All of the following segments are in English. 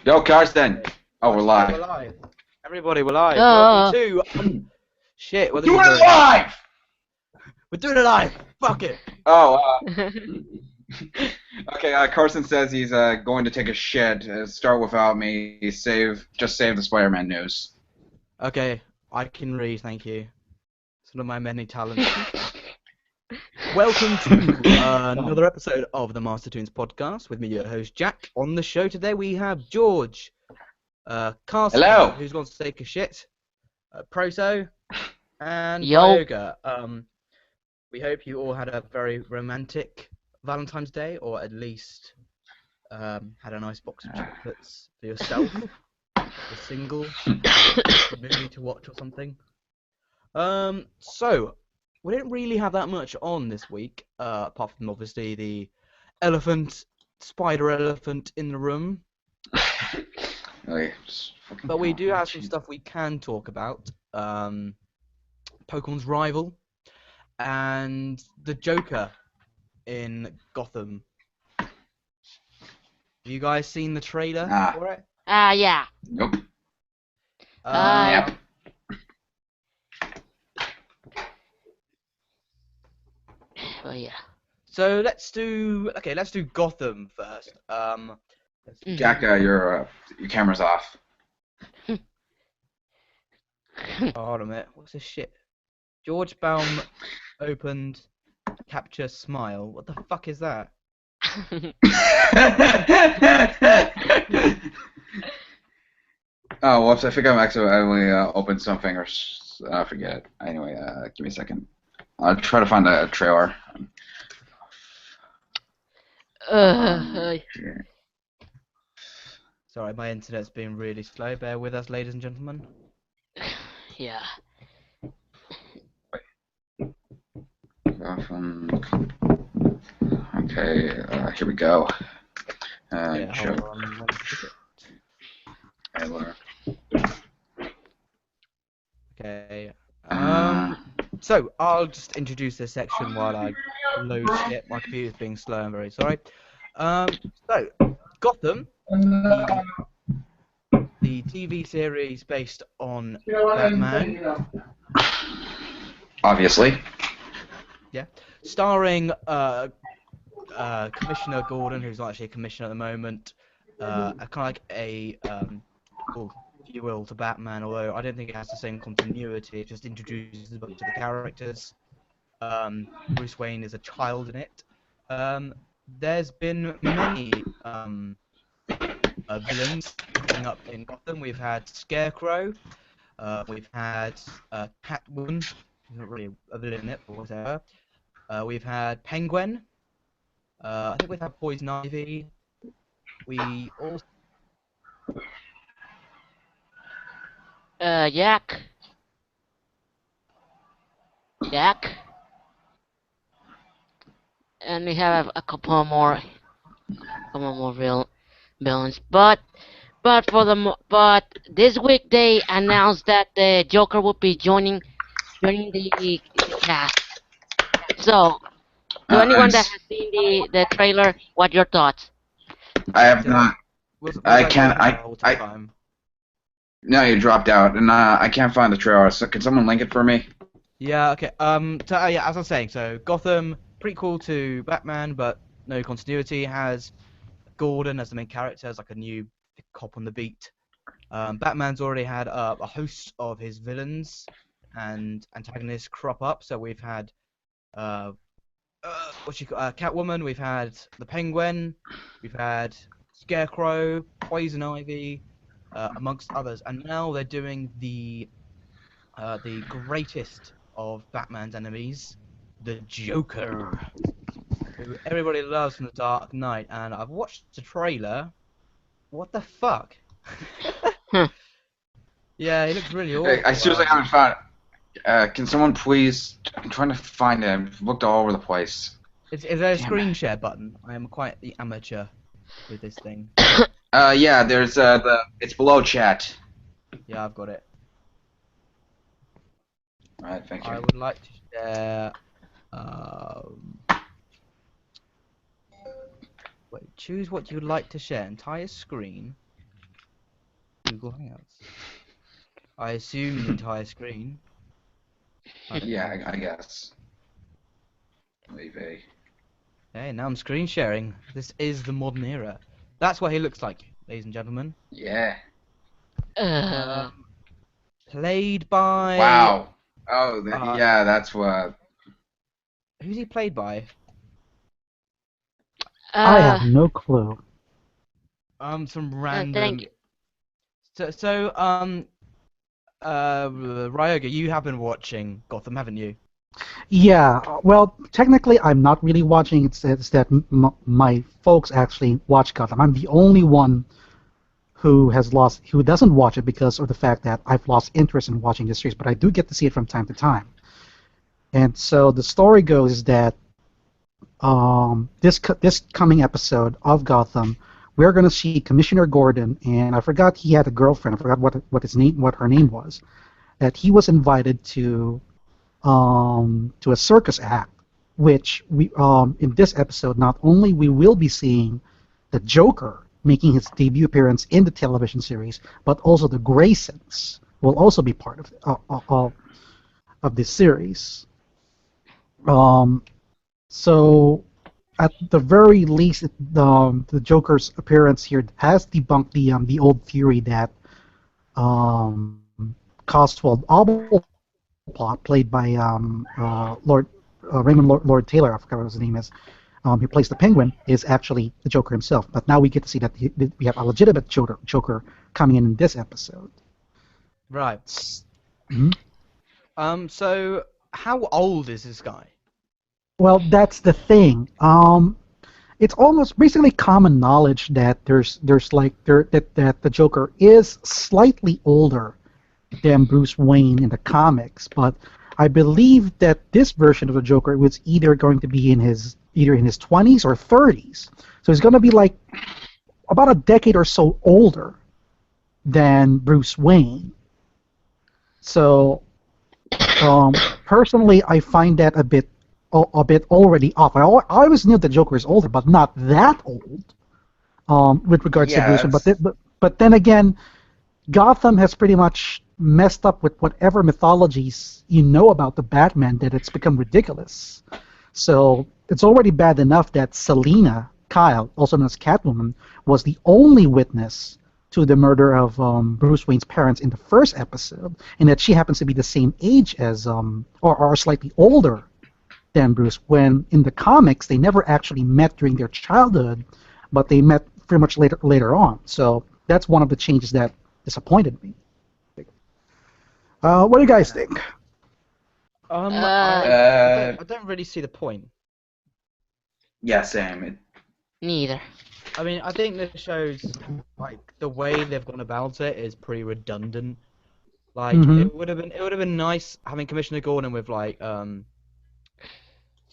Yo, Karsten. Oh, we're Okay, live. we're live. Everybody, we're live. Uh, Welcome to shit. What this Do is it doing? live! We're doing it live. Fuck it. Oh, okay. Carson says he's going to take a shit. Start without me. Just save the Spider-Man news. Okay, I can read. Thank you. It's one of my many talents. Welcome to another episode of the Master Toons podcast with me, your host Jack. On the show today we have George, Carson, Hello. who's going to take a shit, Proto, and Yo. Bioga. We hope you all had a very romantic Valentine's Day, or at least had a nice box of chocolates for yourself, a single, a movie to watch or something. So we didn't really have that much on this week, apart from obviously the spider elephant in the room. Okay, But we do have some stuff we can talk about. Pokemon's rival and the Joker in Gotham. Have you guys seen the trailer for it? Yeah. Nope. Yep. Oh yeah. So let's do Gotham first. Jack, your camera's off. Oh, hold on a minute. What's this shit? George Baum opened capture smile. What the fuck is that? Oh, whoops! I think I'm accidentally opened something, or I forget. Anyway, give me a second. I'll try to find a trailer. Here. Sorry, my internet's been really slow. Bear with us, ladies and gentlemen. Yeah. Okay, here we go. Yeah, Show hold on one second. trailer. Okay. So I'll just introduce this section while I load shit. My computer's being slow. I'm very sorry. So Gotham, the TV series based on Batman. Obviously. Yeah, starring Commissioner Gordon, who's not actually a commissioner at the moment. Kind of like a if you will, to Batman, although I don't think it has the same continuity. It just introduces a bunch of the characters. Bruce Wayne is a child in it. There's been many villains coming up in Gotham. We've had Scarecrow. We've had Catwoman. She's not really a villain in it, but whatever. We've had Penguin. I think we've had Poison Ivy. We also... Jack. And we have a couple more real villains. But this week they announced that the Joker will be joining the cast. So, to anyone that has seen the trailer, what your thoughts? I have not. I can't. No, you dropped out, and I can't find the trailer. So can someone link it for me? Yeah. Okay. So yeah, as I was saying, so Gotham prequel to Batman, but no continuity. Has Gordon as the main character, as like a new cop on the beat. Batman's already had a host of his villains and antagonists crop up. So we've had Catwoman. We've had the Penguin. We've had Scarecrow, Poison Ivy, amongst others. And now they're doing the greatest of Batman's enemies, the Joker, who everybody loves from The Dark Knight. And I've watched the trailer. What the fuck? Yeah, he looks really awful. I seriously haven't found it. Can someone please? I'm trying to find it. I've looked all over the place. Is there a screen share button? I am quite the amateur with this thing. Yeah. There's it's below chat. Yeah, I've got it. All right. Thank you. I would like to share. Wait, choose what you'd like to share. Entire screen. Google Hangouts. I assume the entire screen. Yeah, I guess. Maybe. Hey, now I'm screen sharing. This is the modern era. That's what he looks like, ladies and gentlemen. Yeah. Uh, Played by. Wow. Oh, Uh, yeah, that's what. Who's he played by? I have uh, no clue. Some thank random. you. Ryoga, you have been watching Gotham, haven't you? Yeah, well, technically, I'm not really watching. It's that my folks actually watch Gotham. I'm the only one who doesn't watch it because of the fact that I've lost interest in watching the series. But I do get to see it from time to time. And so the story goes is that this coming episode of Gotham, we're going to see Commissioner Gordon, and I forgot he had a girlfriend. I forgot what her name was. That he was invited to a circus act, which we in this episode not only we will be seeing the Joker making his debut appearance in the television series, but also the Graysons will also be part of this series. So at the very least, the Joker's appearance here has debunked the old theory that um, Coswald Plot, played by Lord Taylor, I forgot what his name is, who plays the Penguin, is actually the Joker himself. But now we get to see that we have a legitimate Joker coming in this episode. Right. Mhm. So how old is this guy? Well, that's the thing. It's almost basically common knowledge that that the Joker is slightly older than Bruce Wayne in the comics, but I believe that this version of the Joker was either going to be in his 20s or 30s. So he's going to be like about a decade or so older than Bruce Wayne. So personally, I find that a bit already off. I always knew the Joker is older, but not that old. With regards to Bruce Wayne, but then again, Gotham has pretty much messed up with whatever mythologies you know about the Batman that it's become ridiculous. So it's already bad enough that Selina Kyle, also known as Catwoman, was the only witness to the murder of Bruce Wayne's parents in the first episode, and that she happens to be the same age as, or slightly older than Bruce. When in the comics they never actually met during their childhood, but they met pretty much later on. So that's one of the changes that disappointed me. What do you guys think? I don't really see the point. Yeah, same. Neither. I mean, I think this shows like the way they've gone about it is pretty redundant. Like it would have been nice having Commissioner Gordon with like some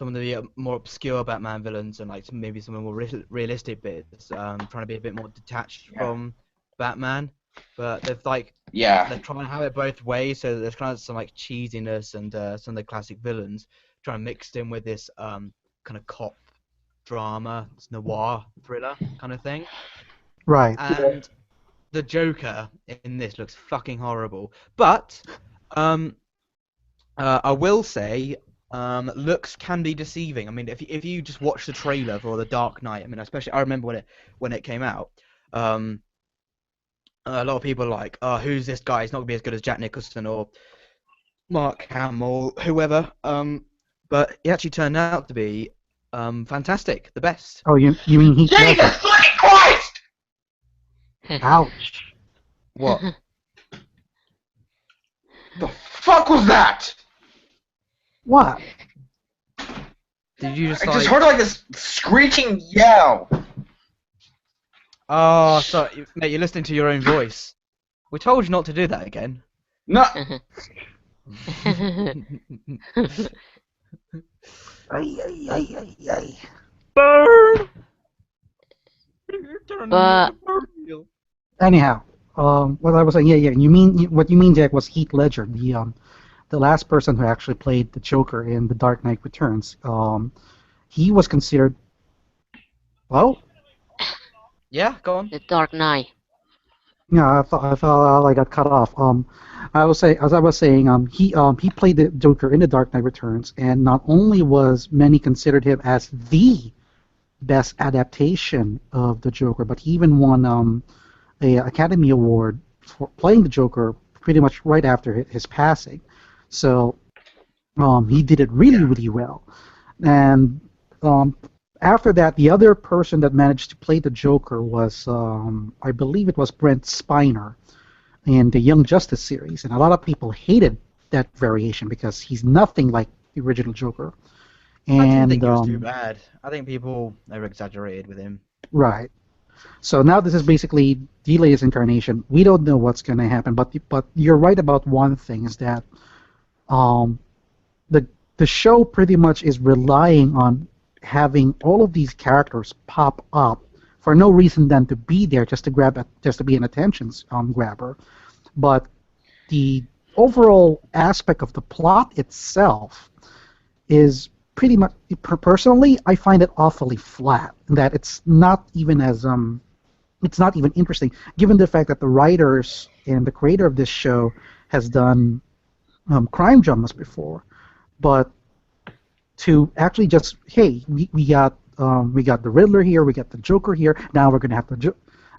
of the more obscure Batman villains and like maybe some of the more realistic bits, trying to be a bit more detached from Batman. But they've like they're trying to have it both ways, so there's kind of some like cheesiness and some of the classic villains trying to mix in with this kind of cop drama, noir thriller kind of thing. Right. And the Joker in this looks fucking horrible. But I will say looks can be deceiving. I mean, if you just watch the trailer for The Dark Knight, I mean, especially I remember when it came out. A lot of people are like, oh, who's this guy? He's not going to be as good as Jack Nicholson or Mark Hamill, whoever. But he actually turned out to be fantastic, the best. Oh, you mean Heath Ledger? Jesus fucking Christ! Ouch. What? The fuck was that? What? Did you just I like... just heard like this screeching yell. Oh, sorry, mate, you're listening to your own voice. We told you not to do that again. No. Burn! But Anyhow, what I was saying, yeah. What you mean, Jack, was Heath Ledger, the last person who actually played the Joker in The Dark Knight Returns. He was considered, well, Yeah, go on. The Dark Knight. Yeah, I thought I got cut off. As I was saying, he played the Joker in The Dark Knight Returns, and not only was many considered him as the best adaptation of the Joker, but he even won a Academy Award for playing the Joker pretty much right after his passing. So he did it really, Yeah. really well. And um, after that, the other person that managed to play the Joker was, I believe it was Brent Spiner in the Young Justice series, and a lot of people hated that variation because he's nothing like the original Joker. I didn't And think it was too bad. I think people over exaggerated with him. right, so now this is basically the latest incarnation. We don't know what's going to happen, but you're right about one thing is that um, the the show pretty much is relying on having all of these characters pop up for no reason than to be there just to just to be an attention grabber. But the overall aspect of the plot itself is pretty much personally I find it awfully flat. That it's not even interesting, given the fact that the writers and the creator of this show has done crime dramas before, but to actually just we got the Riddler here, we got the Joker here. Now we're gonna have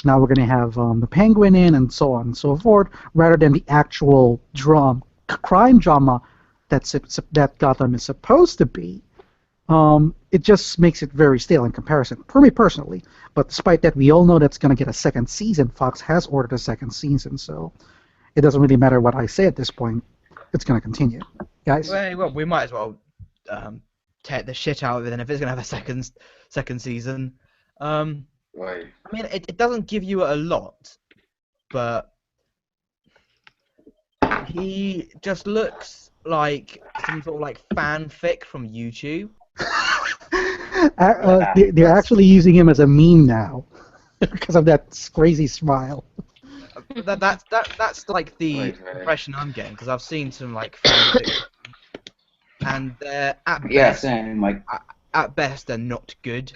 now we're gonna have the Penguin in, and so on and so forth, rather than the actual crime drama that Gotham is supposed to be. It just makes it very stale in comparison, for me personally. But despite that, we all know that's gonna get a second season. Fox has ordered a second season, so it doesn't really matter what I say at this point. It's gonna continue, guys. Well, we might as well take the shit out of it, and if it's gonna have a second season. Why? I mean, it doesn't give you a lot, but he just looks like some sort of like fanfic from YouTube. They're actually using him as a meme now because of that crazy smile. That's like the Right. impression I'm getting, because I've seen some like fanfics, and they're Yeah, same. Like, at best they're not good.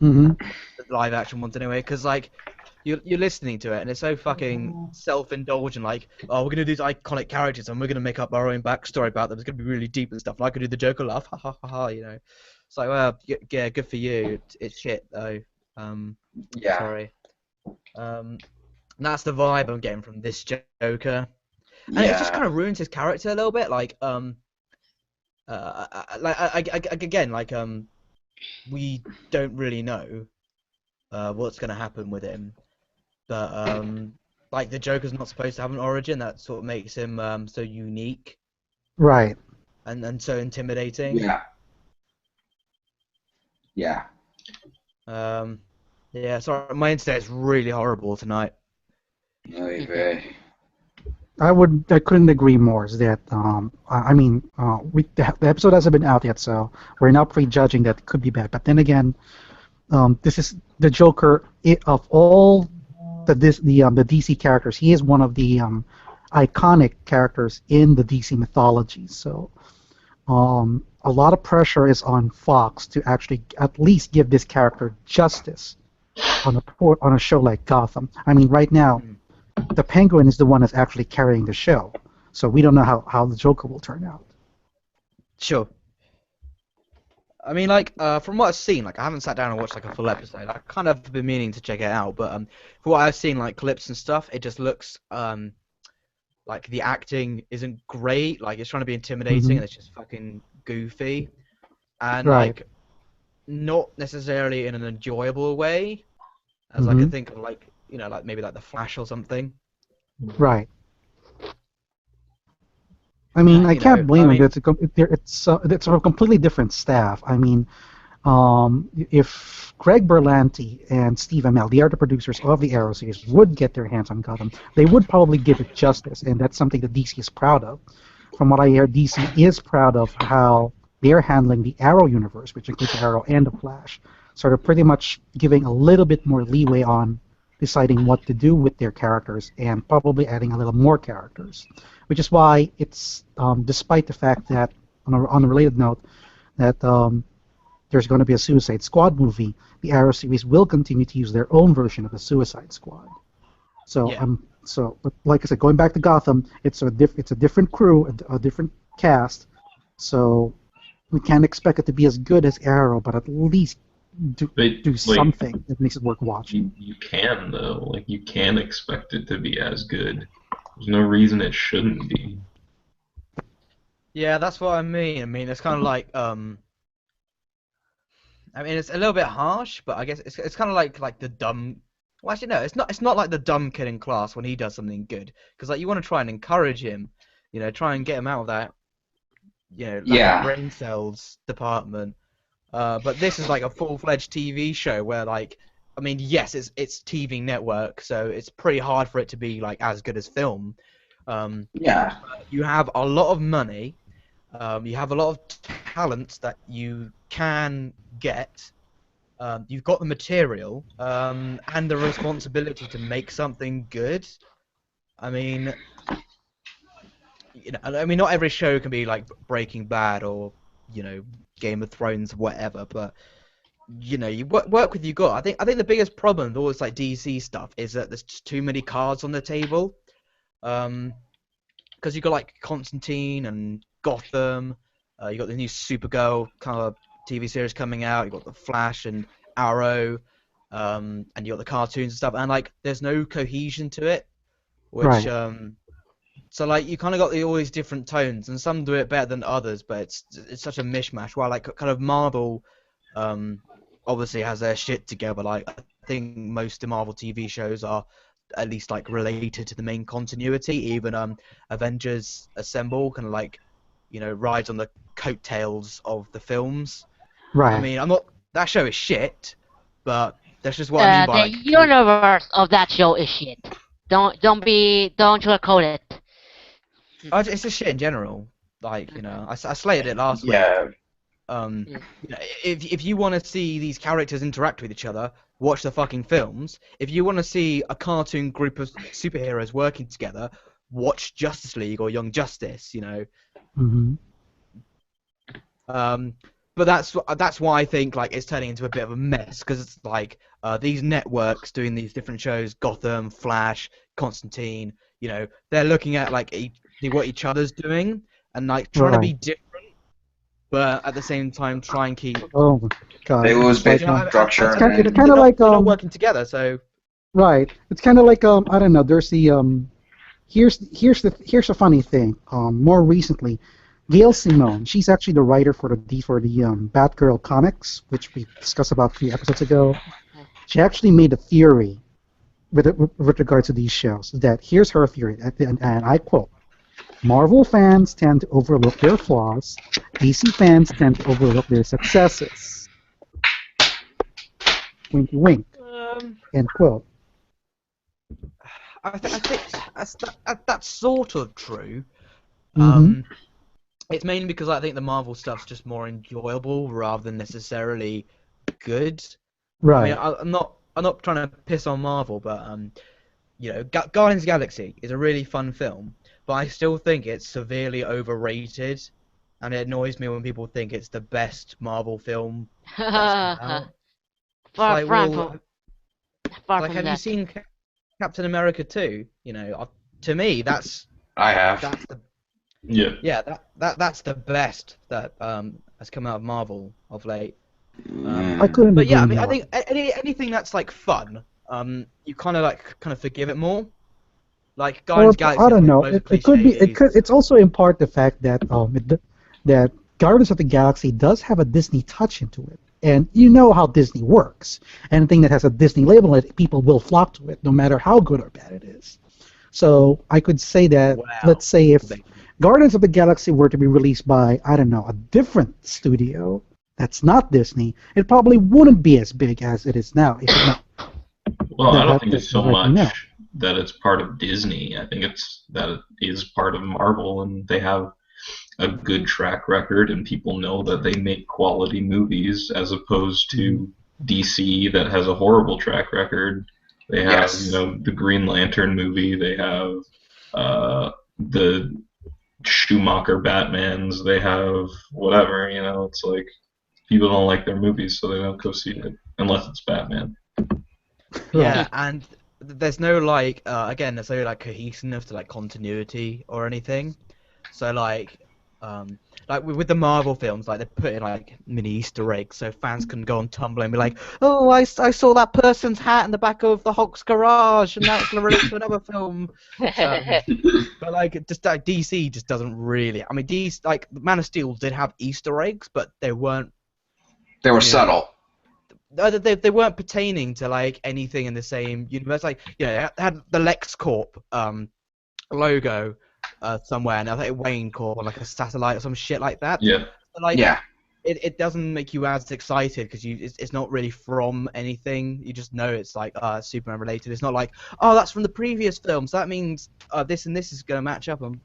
Hmm. The live action ones anyway, because like you're listening to it and it's so fucking self-indulgent, like, oh, we're gonna do these iconic characters and we're gonna make up our own backstory about them. It's gonna be really deep and stuff. And I could do the Joker laugh, ha ha ha ha, you know. It's like, well, yeah, good for you. It's shit though. yeah. Sorry. That's the vibe I'm getting from this Joker, and it just Yeah. kind of ruins his character a little bit. Like, again, like, we don't really know what's gonna happen with him, but like the Joker's not supposed to have an origin. That sort of makes him so unique Right. and so intimidating. Yeah. Yeah. Yeah. Sorry, my internet's really horrible tonight. Oy vey. I couldn't agree more. Is that the episode hasn't been out yet, so we're not prejudging that it could be bad. But then again, this is the Joker of all the DC characters. He is one of the iconic characters in the DC mythology. So a lot of pressure is on Fox to actually at least give this character justice on a show like Gotham. I mean, right now, the Penguin is the one that's actually carrying the show, so we don't know how the Joker will turn out. Sure. I mean, like, from what I've seen, like, I haven't sat down and watched like a full episode. I kind of been meaning to check it out, but from what I've seen, like clips and stuff, it just looks like the acting isn't great. Like, it's trying to be intimidating, Mhm. and it's just fucking goofy, and Right. like, not necessarily in an enjoyable way, as I Mhm. could think of, like, you know, like maybe like The Flash or something. Right. I mean, I You can't know, blame I him. mean, It's a completely different staff. I mean, if Greg Berlanti and Steve Amell, the art producers of the Arrow series, would get their hands on Gotham, they would probably give it justice, and that's something that DC is proud of. From what I hear, DC is proud of how they're handling the Arrow universe, which includes Arrow and the Flash. So they're pretty much giving a little bit more leeway on deciding what to do with their characters and probably adding a little more characters, which is why it's despite the fact that on a related note that there's going to be a Suicide Squad movie, the Arrow series will continue to use their own version of the Suicide Squad. So Yeah. but like I said, going back to Gotham, it's a different crew, a different cast. So we can't expect it to be as good as Arrow, but at least do But do like something that makes it worth watching. you can though, like you can expect it to be as good. There's no reason it shouldn't be. Yeah, that's what I mean. I mean, it's kind of like I mean, it's a little bit harsh, but I guess it's kind of like the dumb. Well, actually, no, it's not like the dumb kid in class when he does something good, because like you want to try and encourage him, try and get him out of that, lack of Yeah. brain cells department. But this is like a full-fledged TV show where like, I mean, yes, it's TV network, so it's pretty hard for it to be like as good as film. Yeah. You have a lot of money. You have a lot of talents that you can get. You've got the material and the responsibility to make something good. I mean, not every show can be like Breaking Bad or Game of Thrones, whatever. But you work with you got. I think the biggest problem with all this like DC stuff is that there's just too many cards on the table. Because you've got like Constantine and Gotham, you got the new Supergirl kind of TV series coming out, you got the Flash and Arrow, and you got the cartoons and stuff, and like there's no cohesion to it, which Right. so like you kind of got all these different tones, and some do it better than others, but it's such a mishmash. While like kind of Marvel, obviously has their shit together. Like I think most of Marvel TV shows are at least like related to the main continuity. Even Avengers Assemble kind of like rides on the coattails of the films. I Right. mean, that show is shit, but that's just what I mean by The like universe of that show is shit. Don't sugarcoat it. it's just shit in general. Like I slated it last week. Yeah. Yeah. If you want to see these characters interact with each other, watch the fucking films. If you want to see a cartoon group of superheroes working together, watch Justice League or Young Justice. Hmm. But that's why I think like it's turning into a bit of a mess because it's like these networks doing these different shows, Gotham, Flash, Constantine. They're looking at like what each other's doing and like trying to be Right. different, but at the same time try and keep. Oh my God. They lose It's like, basic structure. it's kind and of They're not, like they're not working together, so right. It's kind of like I don't know. There's the here's a funny thing. More recently, Gail Simone. She's actually the writer for the Batgirl comics, which we discussed about 3 episodes ago. She actually made a theory with regard to these shows. That here's her theory, and I quote: Marvel fans tend to overlook their flaws. DC fans tend to overlook their successes. Winky wink. End quote. I think that's sort of true. Mhm. It's mainly because I think the Marvel stuff's just more enjoyable rather than necessarily good. I mean, Right. I'm not trying to piss on Marvel, but Guardians of the Galaxy is a really fun film, but I still think it's severely overrated, and it annoys me when people think it's the best Marvel film that's come out. It's far like, from well, far like, from have you that. seen Captain America 2? To me, that's I have. the Yeah. yeah that's the best that has come out of Marvel of late. I couldn't But yeah, I agree mean, I more. think anything that's like fun, you kind of forgive it more. Like Or Guardians of the I Galaxy, don't know. loads of It could be. It could. cliches. It's also in part the fact that that Guardians of the Galaxy does have a Disney touch into it, and you know how Disney works. Anything that has a Disney label in it, people will flock to it, no matter how good or bad it is. So I could say that. Wow. Let's say if Guardians of the Galaxy were to be released by I don't know a different studio that's not Disney, it probably wouldn't be as big as it is now. If it not, Well, I don't that think it's is so right now. much that it's part of Disney. I think it's that it is part of Marvel, and they have a good track record, and people know that they make quality movies, as opposed to DC that has a horrible track record. They have, Yes. the Green Lantern movie. They have the Schumacher Batmans. They have whatever. It's like people don't like their movies, so they don't go see it unless it's Batman. Yeah, Right. and there's no like again there's no like cohesiveness to like continuity or anything. So like with the Marvel films, like they put in like mini Easter eggs so fans can go on Tumblr and be like, oh, I saw that person's hat in the back of the Hulk's garage, and that's related to another film. But like just like DC just doesn't really. I mean, DC like Man of Steel did have Easter eggs, but they weren't. They were Yeah. subtle. They weren't pertaining to like anything in the same universe. Like they had the LexCorp logo somewhere, and I think Wayne Corp on like a satellite or some shit like that. Yeah. But, like Yeah. it doesn't make you as excited because it's not really from anything. You just know it's like Superman related. It's not like, oh, that's from the previous film, so that means this and this is gonna match up, and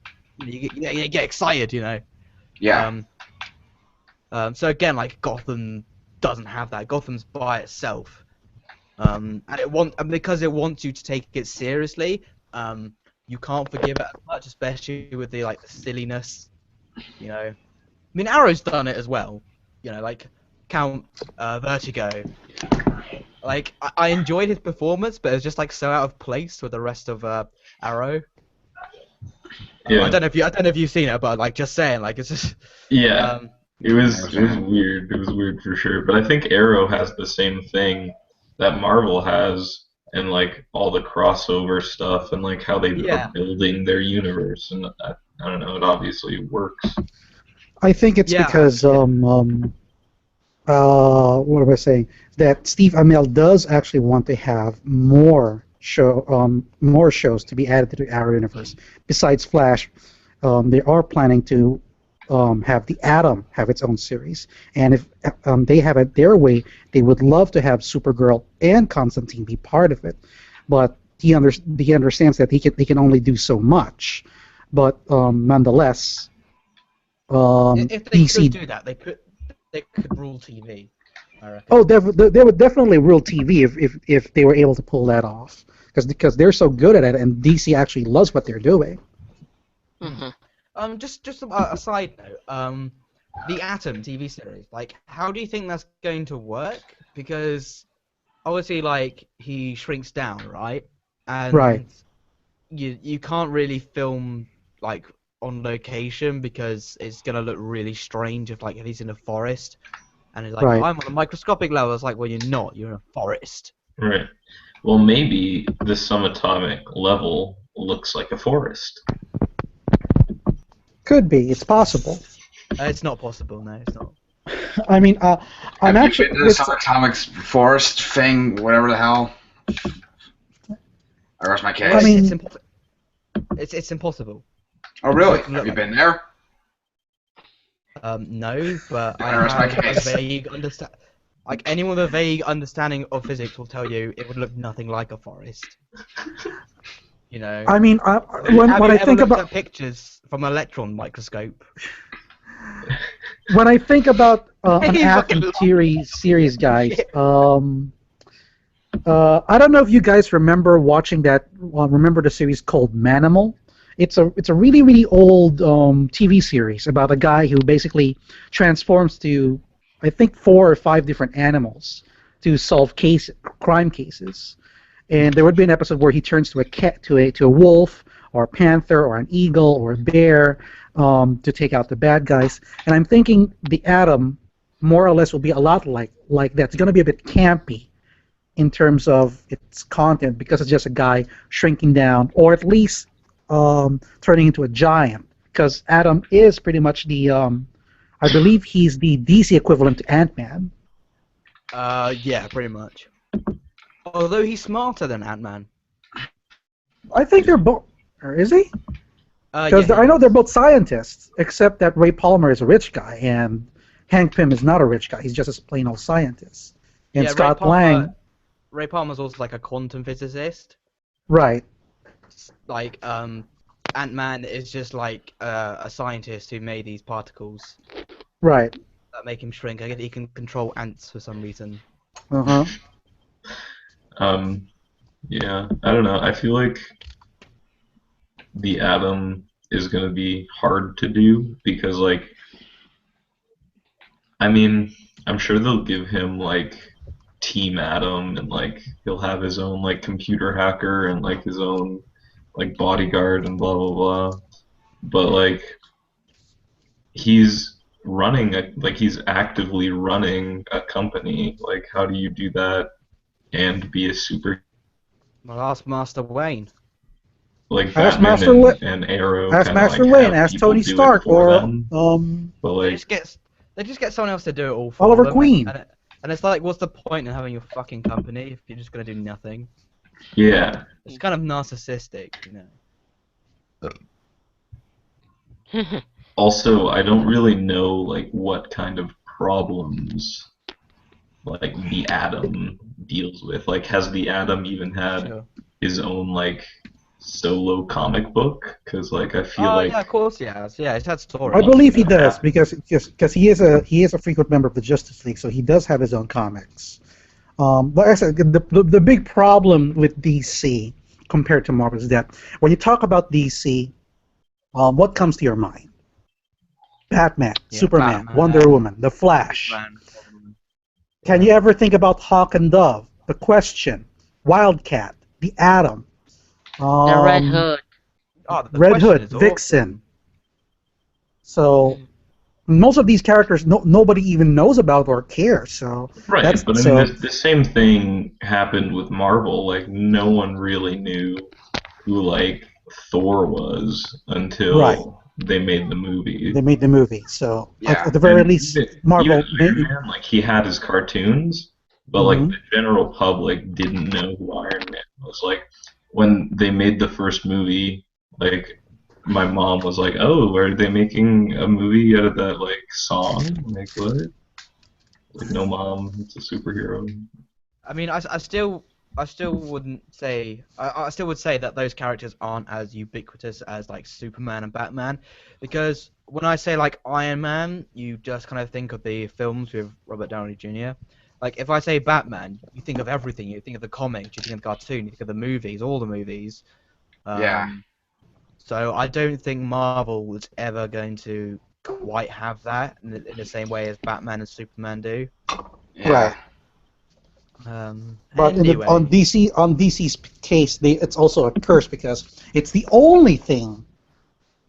you get excited, you know. Yeah. So again, like Gotham doesn't have that. Gotham's by itself, and because it wants you to take it seriously. You can't forgive it as much, especially with the like the silliness, you know. I mean, Arrow's done it as well, you know, like Count Vertigo. Like I enjoyed his performance, but it was just like so out of place with the rest of Arrow. Yeah. I don't know if you've seen it, but like just saying, like it's just. Yeah. It was weird. It was weird for sure. But I think Arrow has the same thing that Marvel has, and like all the crossover stuff, and like how they are building their universe, and I don't know. It obviously works. I think it's because what am I saying? That Steve Amell does actually want to have more shows to be added to the Arrow universe. Besides Flash, they are planning to have the Atom have its own series, and if they have it their way, they would love to have Supergirl and Constantine be part of it. But he understands that he can only do so much. But nonetheless, if they DC could do that, they could rule TV. I reckon. Oh, they would definitely rule TV if they were able to pull that off, because they're so good at it, and DC actually loves what they're doing. Mhm. Just a side note. The Atom TV series, like, how do you think that's going to work? Because obviously, like, he shrinks down, right? And Right. You can't really film like on location because it's gonna look really strange if he's in a forest and he's like, Right. I'm on a microscopic level. It's like, well, you're not. You're in a forest. Right. Well, maybe the subatomic level looks like a forest. Could be. It's possible. It's not possible. No, it's not. I mean, I'm Have actually. you been to the subatomic forest thing, whatever the hell? I rest my case. I mean- It's impossible. Oh, really? Look Have you like- been there? No, but I I rest my have a case. vague understand. Like anyone with a vague understanding of physics will tell you it would look nothing like a forest. You know. I mean, Have when you I ever think looked about at pictures from an electron microscope? when I think about an He's Atom fucking series, guys. I don't know if you guys remember watching that. Remember the series called Manimal? It's a really old TV series about a guy who basically transforms to, I think, 4 or 5 different animals to solve crime cases. And there would be an episode where he turns to a cat, to a wolf, or a panther, or an eagle, or a bear, to take out the bad guys. And I'm thinking the Atom, more or less, will be a lot like that. It's going to be a bit campy in terms of its content because it's just a guy shrinking down, or at least turning into a giant. Because Atom is pretty much the, I believe he's the DC equivalent to Ant-Man. Yeah, pretty much. Although he's smarter than Ant-Man. I think they're both. Or is he? Because Yeah, I know they're both scientists, except that Ray Palmer is a rich guy and Hank Pym is not a rich guy. He's just a plain old scientist. And Yeah, Scott Lang, Ray Palmer's also like a quantum physicist. right? Like, Ant-Man is just like a scientist who made these particles Right. that make him shrink. I guess he can control ants for some reason. Uh huh. Yeah, I don't know. I feel like the Atom is going to be hard to do because, like, I mean, I'm sure they'll give him, like, Team Atom, and like he'll have his own like computer hacker and like his own like bodyguard and blah blah blah. But like he's he's actively running a company. Like how do you do that and be a super Well, ask Master Wayne. like Ask Batman Master and Arrow Ask kind of Master like Wayne, have ask people Tony do it Stark, for or them, but They like just get someone else to do it all for Oliver them. Queen. And it's like, what's the point in having your fucking company if you're just gonna do nothing? yeah. It's kind of narcissistic, you know. Also, I don't really know like what kind of problems like the Atom deals with. Like, has the Atom even had Sure. his own like solo comic book? Because like I feel Oh like yeah, of course he has. Yeah, he's had stories. I believe he does Yeah. because he is a frequent member of the Justice League, so he does have his own comics. Like I said, the big problem with DC compared to Marvel is that when you talk about DC, what comes to your mind? Batman, Yeah, Superman, Batman, Wonder Woman, The Flash. Superman. Can you ever think about Hawk and Dove, The Question, Wildcat, The Atom, The Red Hood. Oh, the Red Question Hood, is Vixen? So most of these characters nobody even knows about or cares. So right, that's but I so. mean the same thing happened with Marvel. Like no one really knew who like Thor was Right. until they made the movie. They made the movie, so Yeah. at the very And least, even Marvel Iron made. Man, like he had his cartoons, but like Mhm. the general public didn't know who Iron Man was. Like when they made the first movie, like my mom was like, "Oh, are they making a movie out of that like song?" I'm like what? Like no, mom, it's a superhero. I mean, I still wouldn't say, I still would say that those characters aren't as ubiquitous as like Superman and Batman, because when I say like Iron Man, you just kind of think of the films with Robert Downey Jr. Like if I say Batman, you think of everything. You think of the comics, you think of the cartoon, you think of the movies, all the movies. Yeah. So I don't think Marvel was ever going to quite have that in the same way as Batman and Superman do. Yeah. Right. But Anyway. on DC's case, it's also a curse because it's the only thing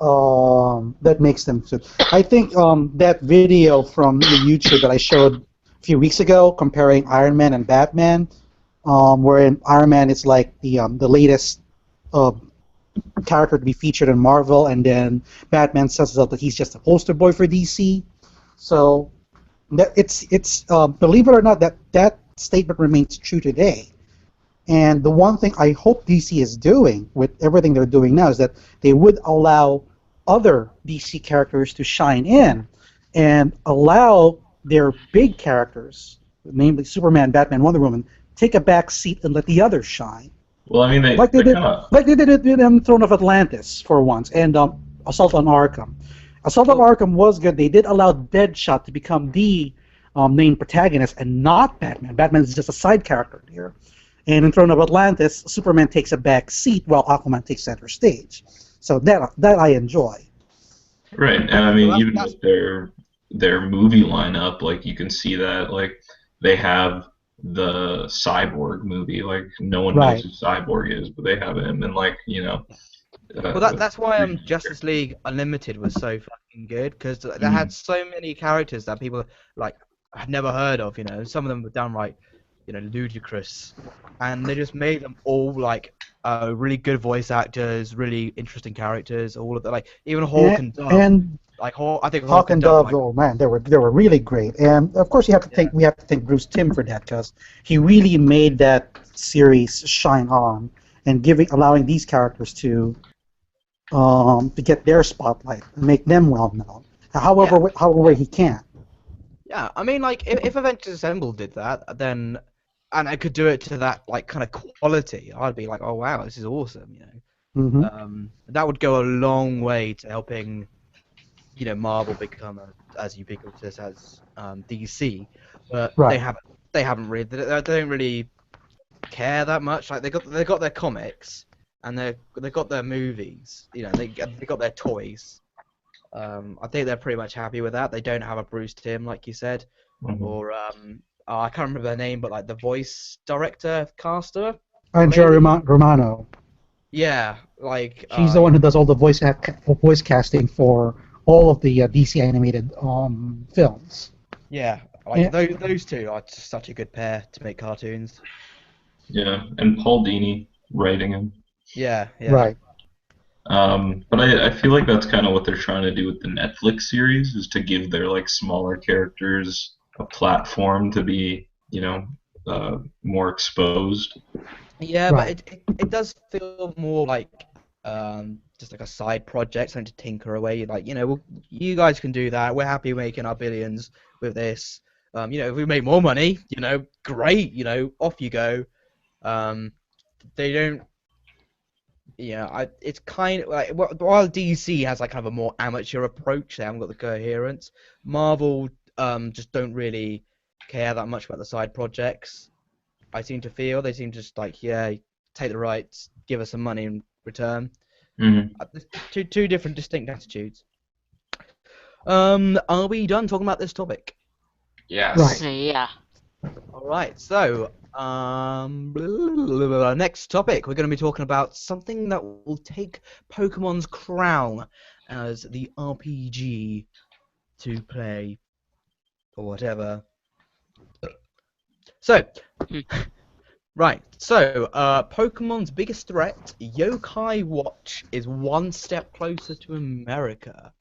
that makes them. I think that video from the YouTube that I showed a few weeks ago comparing Iron Man and Batman, wherein Iron Man is like the latest uh, character to be featured in Marvel, and then Batman says that he's just a poster boy for DC. So it's believe it or not, that statement remains true today. And the one thing I hope DC is doing with everything they're doing now is that they would allow other DC characters to shine in and allow their big characters, namely Superman, Batman, Wonder Woman, take a back seat and let the others shine. Well, I mean Like they they did, kind of like they did it in Throne of Atlantis for once, and Assault on Arkham. Assault on Arkham was good. They did allow Deadshot to become the main protagonist and not Batman. Batman is just a side character here. And in Throne of Atlantis, Superman takes a back seat while Aquaman takes center stage. So that I enjoy. right, and I mean Well, even that's with their movie lineup, like you can see that like they have the Cyborg movie. Like no one knows Right. who Cyborg is, but they have him, and like you know, Well, that's why Justice League Unlimited was so fucking good, because they had so many characters that people like had never heard of. You know, some of them were downright, you know, ludicrous, and they just made them all like really good voice actors, really interesting characters. All of that, like even Hawk and Dove. And Like I think Hawk and Dove, like, oh man, they were really great. And of course, we have to thank Bruce Timm for that because he really made that series shine on and allowing these characters to get their spotlight and make them well known. However he can. Yeah, I mean, like if Avengers Assemble did that, then and I could do it to that like kind of quality, I'd be like, oh wow, this is awesome, you know. Mm-hmm. That would go a long way to helping, you know, Marvel become as ubiquitous as DC, but Right. they haven't really they don't really care that much. Like they got their comics and they got their movies, you know, they got their toys. I think they're pretty much happy with that. They don't have a Bruce Timm, like you said, Mhm. or I can't remember her name, but like the voice director, caster. Angela Romano. Yeah, like She's the one who does all the voice casting for all of the DC animated films. Yeah, like those two are just such a good pair to make cartoons. Yeah, and Paul Dini writing them. Yeah. Right. But I feel like that's kind of what they're trying to do with the Netflix series, is to give their like smaller characters a platform to be, more exposed. Yeah, Right. but it does feel more like just like a side project, something to tinker away. Like, you guys can do that. We're happy making our billions with this. If we make more money, great. Off you go. They don't. Yeah, it's kind of like while DC has like kind of a more amateur approach, they haven't got the coherence. Marvel just don't really care that much about the side projects. I seem to feel they seem just like, yeah, take the rights, give us some money in return. Mm-hmm. Two different distinct attitudes. Are we done talking about this topic? Yes. Right. Yeah. All right. So, next topic, we're going to be talking about something that will take Pokemon's crown as the RPG to play, or whatever. So, right. So, Pokemon's biggest threat, Yokai Watch, is one step closer to America.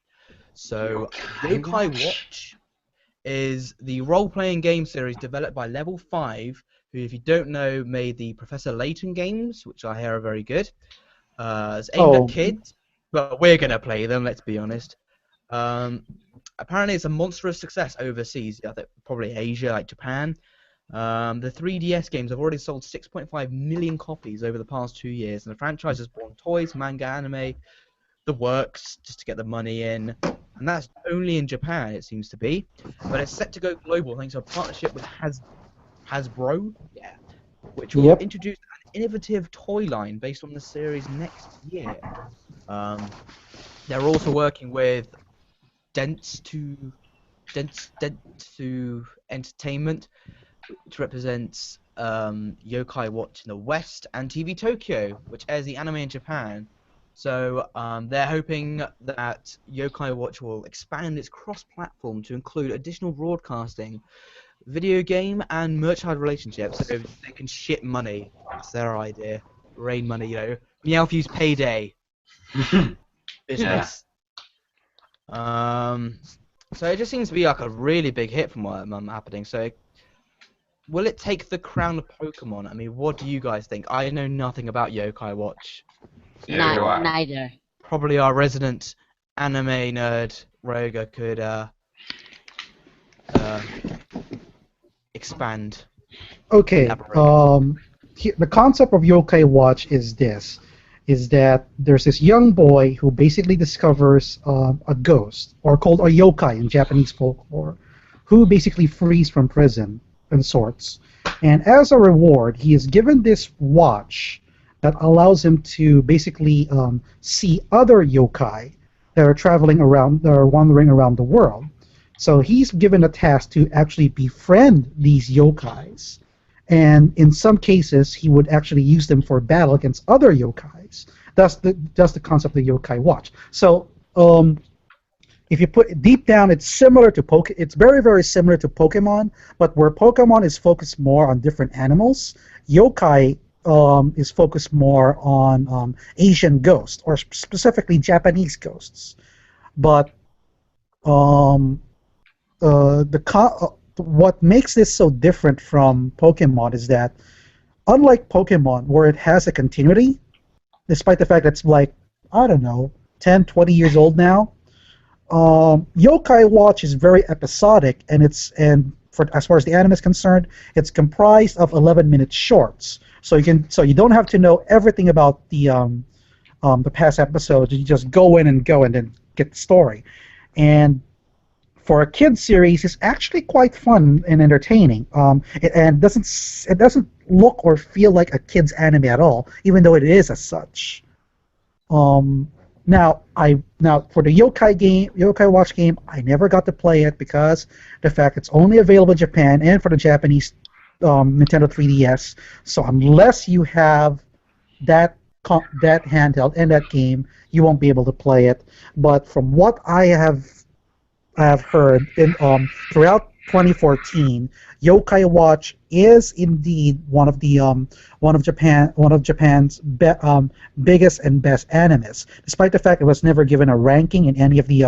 So, Yokai Watch is the role-playing game series developed by Level 5, who, if you don't know, made the Professor Layton games, which I hear are very good. It's aimed at kids, but we're going to play them, let's be honest. Apparently it's a monstrous success overseas, I think probably Asia, like Japan. The 3DS games have already sold 6.5 million copies over the past 2 years, and the franchise has spawned toys, manga, anime, the works, just to get the money in. And that's only in Japan, it seems to be. But it's set to go global thanks to a partnership with Hasbro, which will introduce an innovative toy line based on the series next year. They're also working with Dents to Entertainment, which represents Yokai Watch in the West, and TV Tokyo, which airs the anime in Japan. So they're hoping that Yokai Watch will expand its cross-platform to include additional broadcasting, video game, and merchandise relationships, so they can ship money. That's their idea. Rain money, Meowthew's payday. Business. So it just seems to be like a really big hit from what happening. So will it take the crown of Pokemon? I mean, what do you guys think? I know nothing about Yokai Watch. Neither. Probably our resident anime nerd, Roga, could expand. Okay. The concept of Yokai Watch is that there's this young boy who basically discovers a ghost, or called a yokai in Japanese folklore, who basically frees from prison and sorts. And as a reward, he is given this watch that allows him to basically see other yokai that are wandering around the world. So he's given a task to actually befriend these yokais, and in some cases he would actually use them for battle against other yokais. That's the concept of the Yokai Watch. So if you put it deep down, it's similar to It's very, very similar to Pokemon, but where Pokemon is focused more on different animals, Yokai is focused more on Asian ghosts, or specifically Japanese ghosts. But what makes this so different from Pokemon is that, unlike Pokemon, where it has a continuity, despite the fact that it's like, I don't know, 10, 20 years old now, Yokai Watch is very episodic, and as far as the anime is concerned, it's comprised of 11-minute shorts. So you don't have to know everything about the past episodes. You just go in and then get the story. And for a kids series, it's actually quite fun and entertaining. It doesn't look or feel like a kids anime at all, even though it is as such. Now Now for the Yokai Watch game, I never got to play it because the fact it's only available in Japan and for the Japanese Nintendo 3DS. So unless you have that handheld and that game, you won't be able to play it. But from what I have heard throughout 2014, Yokai Watch is indeed one of Japan's biggest and best animes, despite the fact it was never given a ranking in any of the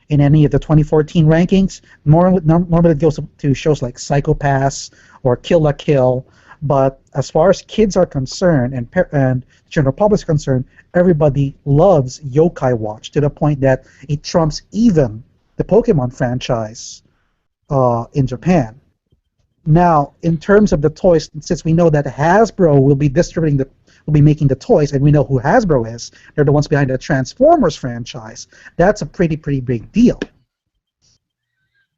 2014 rankings. Normally it goes to shows like Psycho Pass or Kill la Kill. But as far as kids are concerned and the general public is concerned, everybody loves Yokai Watch to the point that it trumps even the Pokemon franchise in Japan. Now, in terms of the toys, since we know that Hasbro will be making the toys, and we know who Hasbro is, they're the ones behind the Transformers franchise. That's a pretty big deal.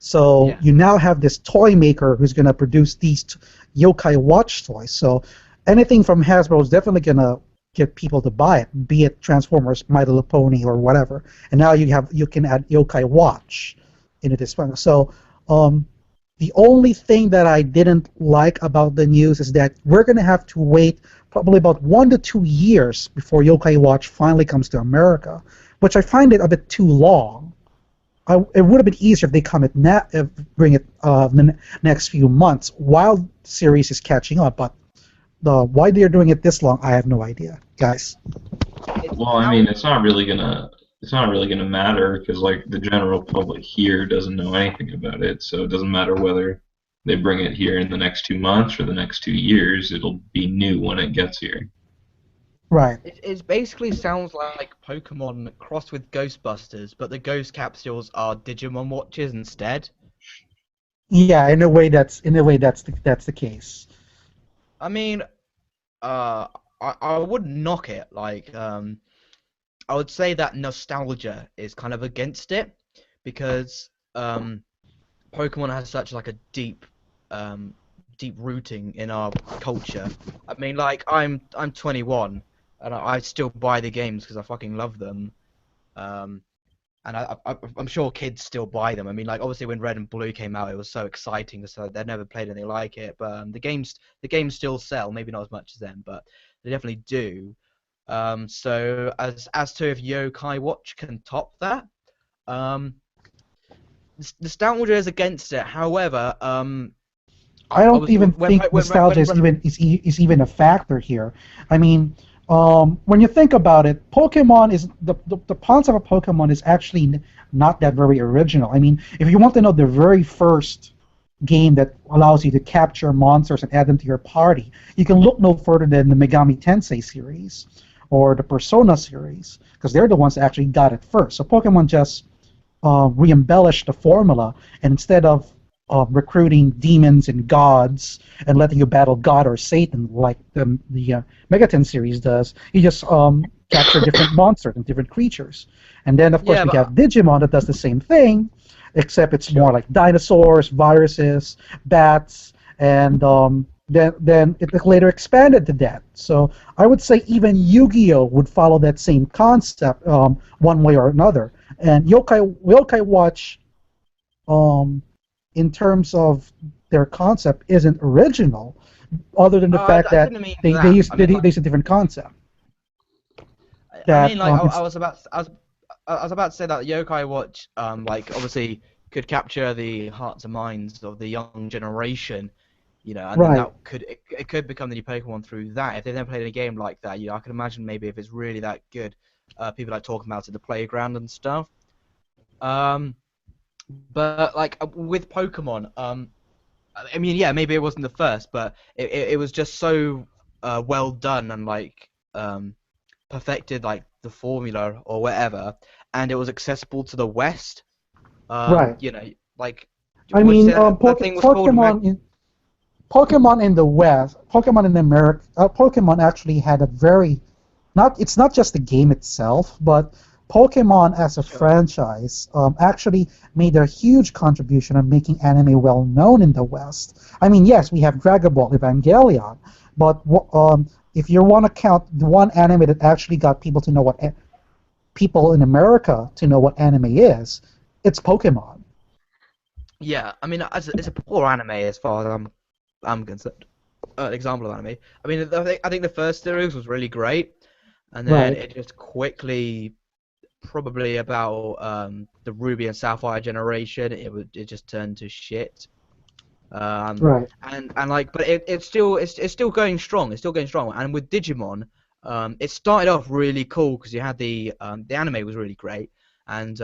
So you now have this toy maker who's going to produce these Yokai Watch toys. So anything from Hasbro is definitely going to get people to buy it, be it Transformers, My Little Pony, or whatever. And now you can add Yokai Watch into this one. So the only thing that I didn't like about the news is that we're going to have to wait probably about 1 to 2 years before Yokai Watch finally comes to America, which I find it a bit too long. It would have been easier if they bring it the next few months while the series is catching up. But why they're doing it this long, I have no idea, guys. Well, I mean, it's not really gonna matter because like the general public here doesn't know anything about it, so it doesn't matter whether they bring it here in the next 2 months or the next 2 years. It'll be new when it gets here. Right. It basically sounds like Pokemon crossed with Ghostbusters, but the Ghost capsules are Digimon watches instead. Yeah, in a way that's the case. I mean, I wouldn't knock it. Like, I would say that nostalgia is kind of against it because Pokemon has such like a deep rooting in our culture. I mean, like I'm 21 and I still buy the games because I fucking love them. And I'm sure kids still buy them. I mean, like obviously when Red and Blue came out, it was so exciting. So they'd never played anything like it. But the games still sell. Maybe not as much as them, but they definitely do. So as to if Yokai Watch can top that, nostalgia is against it. However, I don't even think nostalgia is even a factor here. I mean, when you think about it, Pokemon is the concept of Pokemon is actually not that very original. I mean, if you want to know the very first game that allows you to capture monsters and add them to your party, you can look no further than the Megami Tensei series or the Persona series, because they're the ones that actually got it first. So Pokemon just re-embellished the formula, and instead of recruiting demons and gods and letting you battle God or Satan like the Megaten series does, you just capture different monsters and different creatures. And then, of course, we have Digimon that does the same thing, except it's more like dinosaurs, viruses, bats, and then it later expanded to that. So I would say even Yu-Gi-Oh! Would follow that same concept one way or another. And Yokai Watch, in terms of their concept, isn't original, other than the fact that they use a different concept. I mean, like I was about to say that Yokai Watch, like obviously could capture the hearts and minds of the young generation, you know, and then that could become the new Pokemon through that. If they've never played a game like that, you know, I can imagine maybe if it's really that good, people like talking about it at the playground and stuff. But like with Pokemon, I mean, yeah, maybe it wasn't the first, but it was just so well done and like perfected like the formula or whatever, and it was accessible to the West. You know, like I mean, Pokemon in the West, Pokemon in America, Pokemon actually had a very it's not just the game itself, but Pokemon as a franchise actually made a huge contribution on making anime well known in the West. I mean, yes, we have Dragon Ball, Evangelion, but if you want to count the one anime that actually got people to know people in America to know what anime is, it's Pokemon. Yeah, I mean, it's a poor anime as far as I'm concerned. Example of anime. I mean, I think the first series was really great, and then Right. it just quickly, probably about the Ruby and Sapphire generation, it just turned to shit. Right. And like, but it's still going strong. It's still going strong. And with Digimon, it started off really cool because you had the anime was really great, and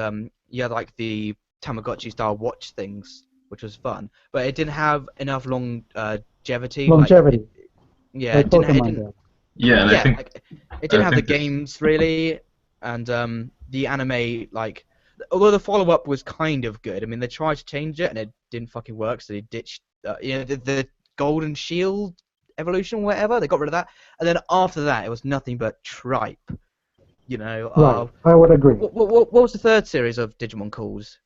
you had like the Tamagotchi style watch things, which was fun. But it didn't have enough longevity. Longevity, Yeah, like it Pokemon didn't. does. Yeah, and Yeah, like it didn't I have the think that games really, and the anime like. Although the follow-up was kind of good, I mean they tried to change it and it didn't fucking work, so they ditched the Golden Shield evolution, whatever. They got rid of that, and then after that it was nothing but tripe. You know, Right. I would agree. what was the third series of Digimon calls?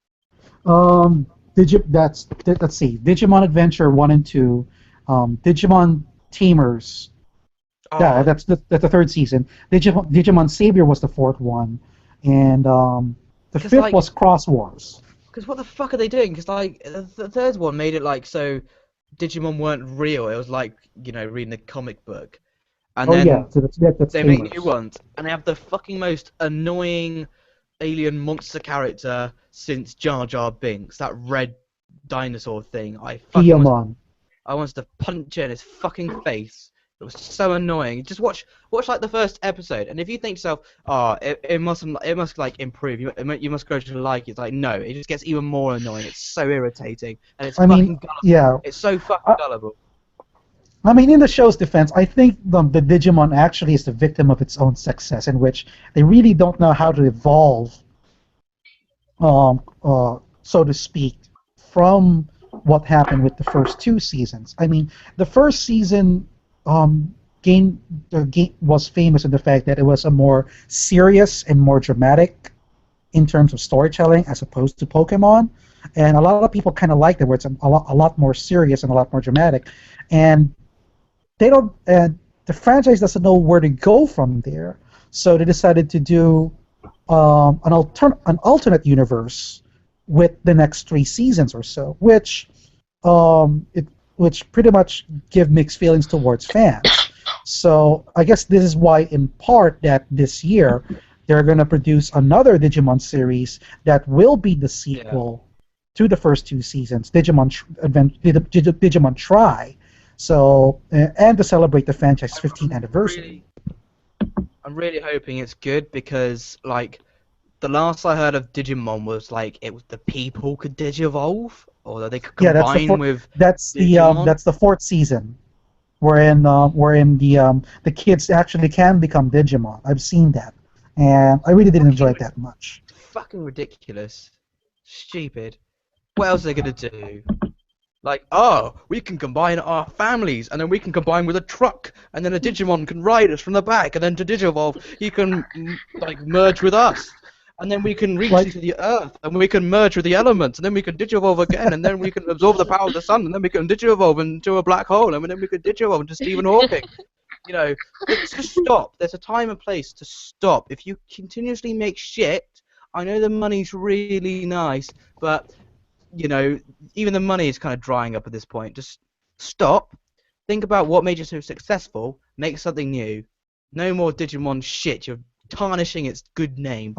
Let's see. Digimon Adventure 1 and 2, Digimon Teamers. Yeah, Oh, that's the third season. Digimon Savior was the fourth one, and the because fifth was Cross Wars. because what the fuck are they doing? Because like the third one made it like so Digimon weren't real. It was like reading a comic book, and Oh yeah, then so that's they make new Tamers. ones, and they have the fucking most annoying alien monster character since Jar Jar Binks, that red dinosaur thing. Guillemon. I wanted to punch it in his fucking face. It was so annoying. Just watch like the first episode, and if you think to yourself, oh, it must like improve. You must grow to like it. It's like no, it just gets even more annoying. It's so irritating, and it's I mean, fucking gullible. yeah. It's so fucking gullible. I mean, in the show's defense, I think the Digimon actually is the victim of its own success, in which they really don't know how to evolve, so to speak, from what happened with the first two seasons. I mean, the first season the game was famous in the fact that it was a more serious and more dramatic in terms of storytelling as opposed to Pokemon, and a lot of people kind of liked it, where it's a lot more serious and a lot more dramatic, and they don't. The franchise doesn't know where to go from there, so they decided to do an alternate universe with the next three seasons or so, which pretty much give mixed feelings towards fans. So I guess this is why, in part, that this year they're going to produce another Digimon series that will be the sequel to the first two seasons, Digimon Tri. So and to celebrate the franchise's 15th anniversary. I'm really hoping it's good because like the last I heard of Digimon was like it was the people could digivolve or that they could Yeah, combine with that's Digimon. that's the fourth season, wherein the kids actually can become Digimon. I've seen that, and I really didn't enjoy it that much. Fucking ridiculous, stupid. What else are they gonna do? Like, oh, we can combine our families, and then we can combine with a truck, and then a Digimon can ride us from the back, and then to Digivolve, he can like merge with us, and then we can reach into the earth, and we can merge with the elements, and then we can Digivolve again, and then we can absorb the power of the sun, and then we can Digivolve into a black hole, and then we can Digivolve into Stephen Hawking. You know, just stop. There's a time and place to stop. If you continuously make shit, I know the money's really nice, but even the money is kind of drying up at this point. Just stop, think about what made you so successful, make something new. No more Digimon shit, you're tarnishing its good name.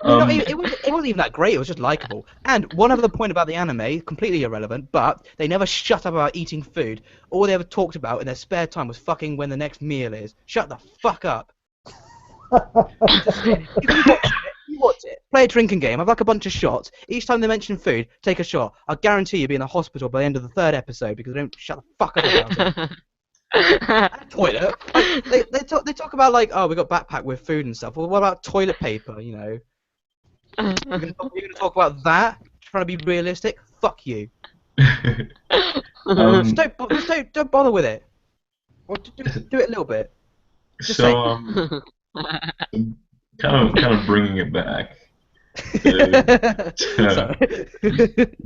It wasn't even that great, it was just likable. And one other point about the anime, completely irrelevant, but they never shut up about eating food. All they ever talked about in their spare time was fucking when the next meal is. Shut the fuck up. You watch it. Play a drinking game. Have like a bunch of shots. Each time they mention food, take a shot. I guarantee you'll be in the hospital by the end of the third episode because they don't shut the fuck up about it. Toilet. Like, they talk about like, oh, we got backpack with food and stuff. Well, what about toilet paper? You're gonna talk about that? Trying to be realistic? Fuck you. Just don't bother with it. Or do it a little bit. Just kind of bringing it back to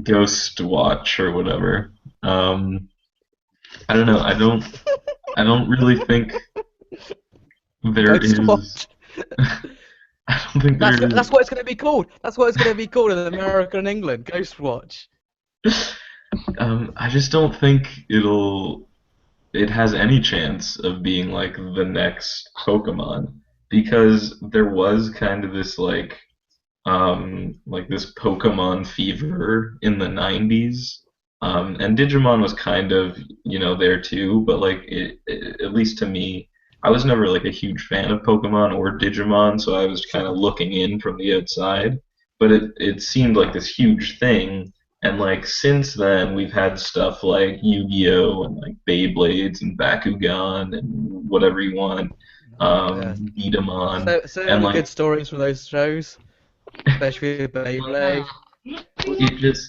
Ghost Watch or whatever. I don't know. I don't really think There Ghost is. Watch. I don't think there That's is. what it's going to be called. That's what it's going to be called in America and England. Ghost Watch. I just don't think it has any chance of being like the next Pokemon because there was kind of this like this Pokemon fever in the 90s. And Digimon was kind of, there too, but like at least to me, I was never like a huge fan of Pokemon or Digimon, so I was kind of looking in from the outside. But it seemed like this huge thing, and like since then we've had stuff like Yu-Gi-Oh! And like Beyblades and Bakugan and whatever you want, Yeah. Beatamon, So and many like good stories from those shows, especially Beyblade. it just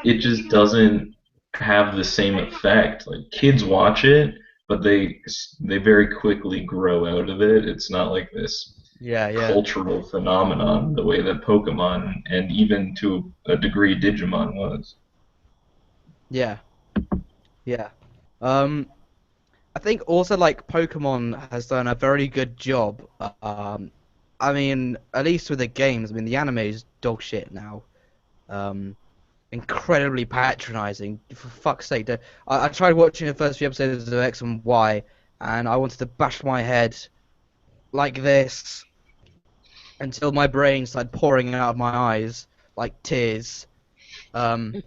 it just doesn't have the same effect. Like kids watch it, but they very quickly grow out of it. It's not like this Yeah. cultural phenomenon the way that Pokemon and even to a degree Digimon was. Yeah. Yeah. Um, I think also like Pokemon has done a very good job. I mean, at least with the games. I mean, the anime is dog shit now. Um, Incredibly patronizing. For fuck's sake, I tried watching the first few episodes of X and Y, and I wanted to bash my head like this until my brain started pouring out of my eyes like tears. Um,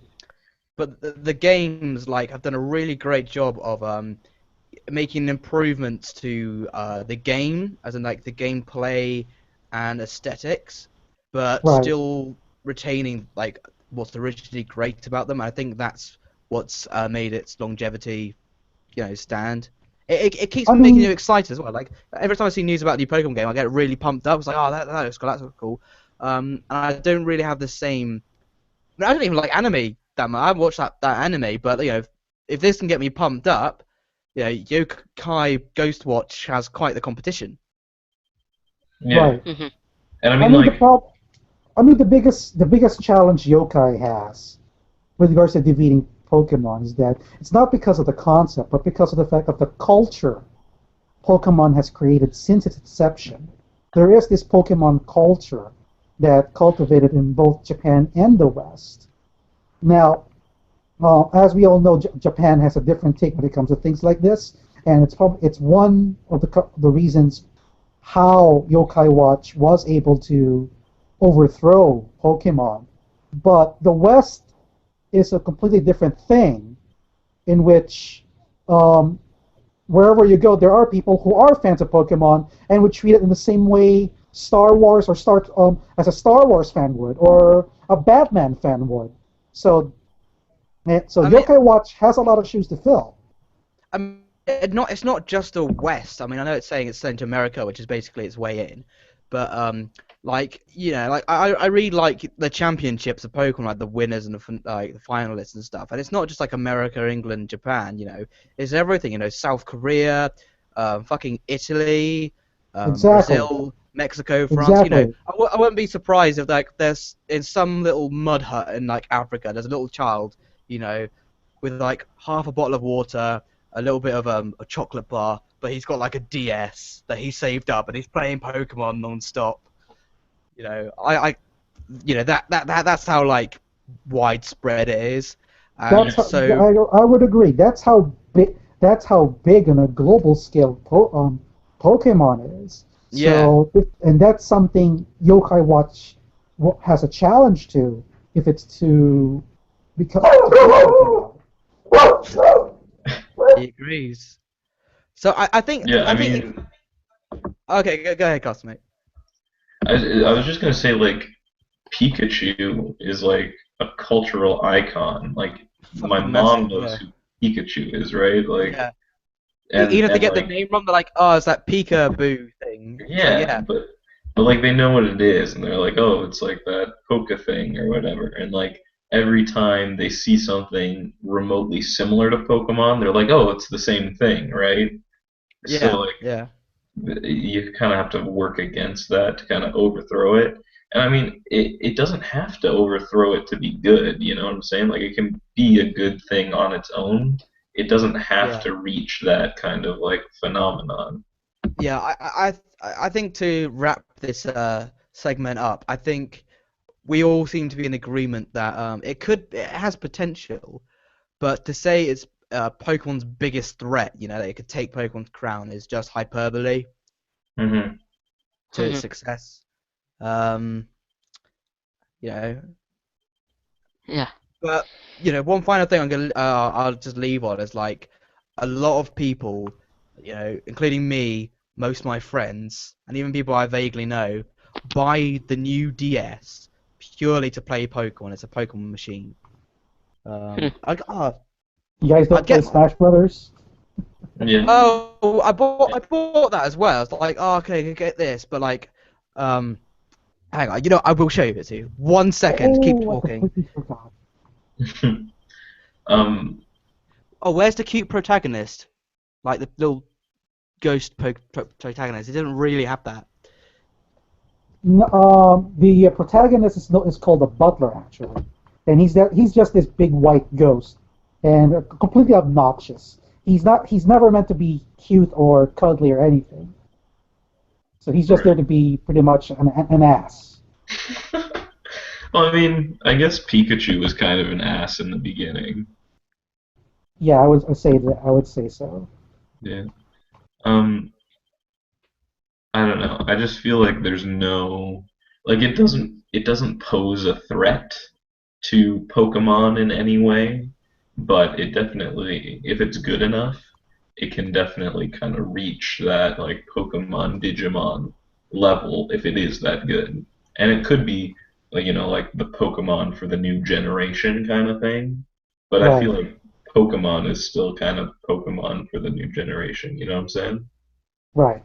but the games like have done a really great job of making improvements to the game, as in like the gameplay and aesthetics, but Right. still retaining like what's originally great about them. I think that's what's made its longevity, stand. It keeps I making you mean, excited as well. Like every time I see news about a new Pokemon game, I get really pumped up. It's like, oh, that looks cool. That's cool. And I don't really have the same. I don't even like anime that much. I haven't watched that anime, but if this can get me pumped up, Yokai Ghostwatch has quite the competition. Yeah, right. Mhm. and I I mean mean, the like prob- I mean, the biggest challenge Yokai has with regards to defeating Pokemon is that it's not because of the concept, but because of the fact of the culture Pokemon has created since its inception. There is this Pokemon culture that cultivated in both Japan and the West. Now, as we all know, Japan has a different take when it comes to things like this, and it's one of the reasons how Yokai Watch was able to overthrow Pokemon. But the West is a completely different thing, in which um, wherever you go, there are people who are fans of Pokemon and would treat it in the same way Star Wars or as a Star Wars fan would, or a Batman fan would. So, so I mean, Yokai Watch has a lot of shoes to fill. it's not just the West. I mean, I know it's saying it's sent to America, which is basically its way in, but like like I read like the championships of Pokemon, like the winners and the finalists and stuff, and it's not just like America, England, Japan. It's everything. South Korea, fucking Italy, Exactly. Brazil, Mexico, France. Exactly. I wouldn't be surprised if like there's in some little mud hut in like Africa, there's a little child, with like half a bottle of water, a little bit of a chocolate bar, but he's got like a DS that he saved up and he's playing Pokemon non-stop. I that's how like widespread it is, and That's how, so I would agree. That's how big on a global scale Pokemon is. yeah, And that's something Yokai Watch has a challenge to if it's to become. he agrees. So I think yeah, I I think mean okay, go ahead, Cos, mate. I was just gonna say like Pikachu is like a cultural icon. Like my Fucking mom massive, knows yeah, who Pikachu is, right? Like yeah. and Even if they and get the like name wrong, they're like, oh, it's that Peekaboo thing. It's like, yeah, yeah, but like they know what it is, and they're like, oh, it's like that Poke thing or whatever. And like every time they see something remotely similar to Pokemon, they're like, oh, it's the same thing, right? So yeah, like yeah, you kind of have to work against that to kind of overthrow it. And I mean, it doesn't have to overthrow it to be good, you know what I'm saying? Like it can be a good thing on its own. It doesn't have yeah. to reach that kind of like phenomenon. Yeah, I think to wrap this segment up, I think we all seem to be in agreement that it has potential, but to say it's Pokemon's biggest threat, that it could take Pokemon's crown, is just hyperbole Hmm. to its success. Um, you know, Yeah. but one final thing I'll just leave on is like a lot of people, including me, most of my friends, and even people I vaguely know, buy the new DS purely to play Pokemon. It's a Pokemon machine. You guys don't I'd play get. Smash Brothers? Yeah. Oh, I bought that as well. It's like, oh, okay, get this, but like, hang on, I will show you it to you. 1 second, keep Oh, I talking. completely forgot. um, Oh, where's the cute protagonist? Like the little ghost protagonist. It doesn't really have that. No, the protagonist is called the Butler actually, and he's just this big white ghost, and completely obnoxious. He's never meant to be cute or cuddly or anything. So he's just there to be pretty much an ass. well, I mean, I guess Pikachu was kind of an ass in the beginning. Yeah, I would say so. Yeah. Um, I don't know. I just feel like there's no like it doesn't pose a threat to Pokemon in any way, but it definitely, if it's good enough, it can definitely kind of reach that like Pokemon Digimon level if it is that good. And it could be like like the Pokemon for the new generation kind of thing. But I Right, feel like Pokemon is still kind of Pokemon for the new generation, you know what I'm saying? right.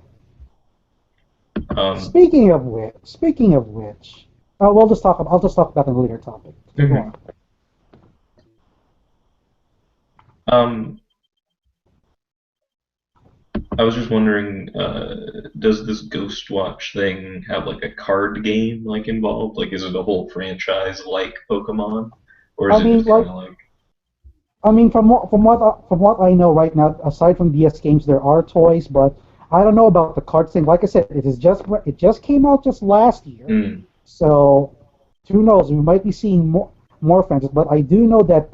Um, Speaking of which, I'll just talk about the later topic. Okay, go mhm. on. um, I was just wondering, does this Ghost Watch thing have like a card game like involved? Like, is it a whole franchise like Pokemon, or is I it mean, just kind like, of like, from what I know right now, aside from DS games, there are toys, but I don't know about the cards thing. Like I said, it just came out just last year, mm, so who knows? We might be seeing more franchises. But I do know that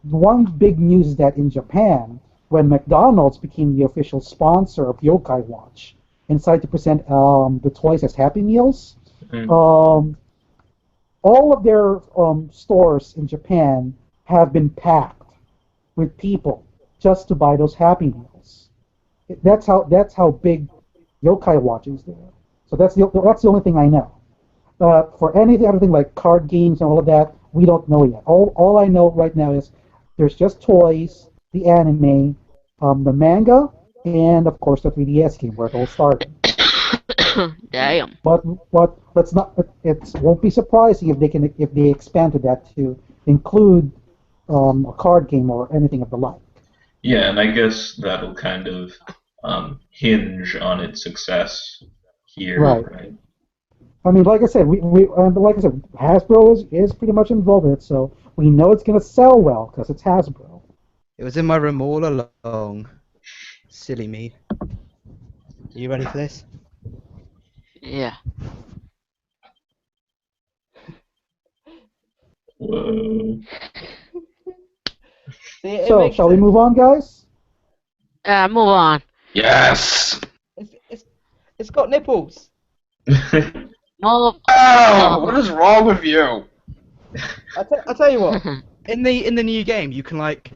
one big news is that in Japan, when McDonald's became the official sponsor of Yokai Watch and decided to present the toys as Happy Meals, mm, um, all of their stores in Japan have been packed with people just to buy those Happy Meals. That's how big Yokai Watch is there. So that's the only thing I know. For anything other thing like card games and all of that, we don't know yet. All I know right now is there's just toys, the anime, the manga, and of course the 3DS game where it all started. Damn. But let's not. It won't be surprising if they expand to that to include a card game or anything of the like. yeah, and I guess that'll kind of hinge on its success here, Right. right? I mean, like I said, like I said, Hasbro is pretty much involved in it, so we know it's gonna sell well because it's Hasbro. It was in my room all along. Silly me. Are you ready for this? Yeah. Whoa. See, it So, makes shall we sense. move on, guys? Move on. Yes. It's got nipples. Move Oh, on. what is wrong with you? I tell you what. In the new game, you can like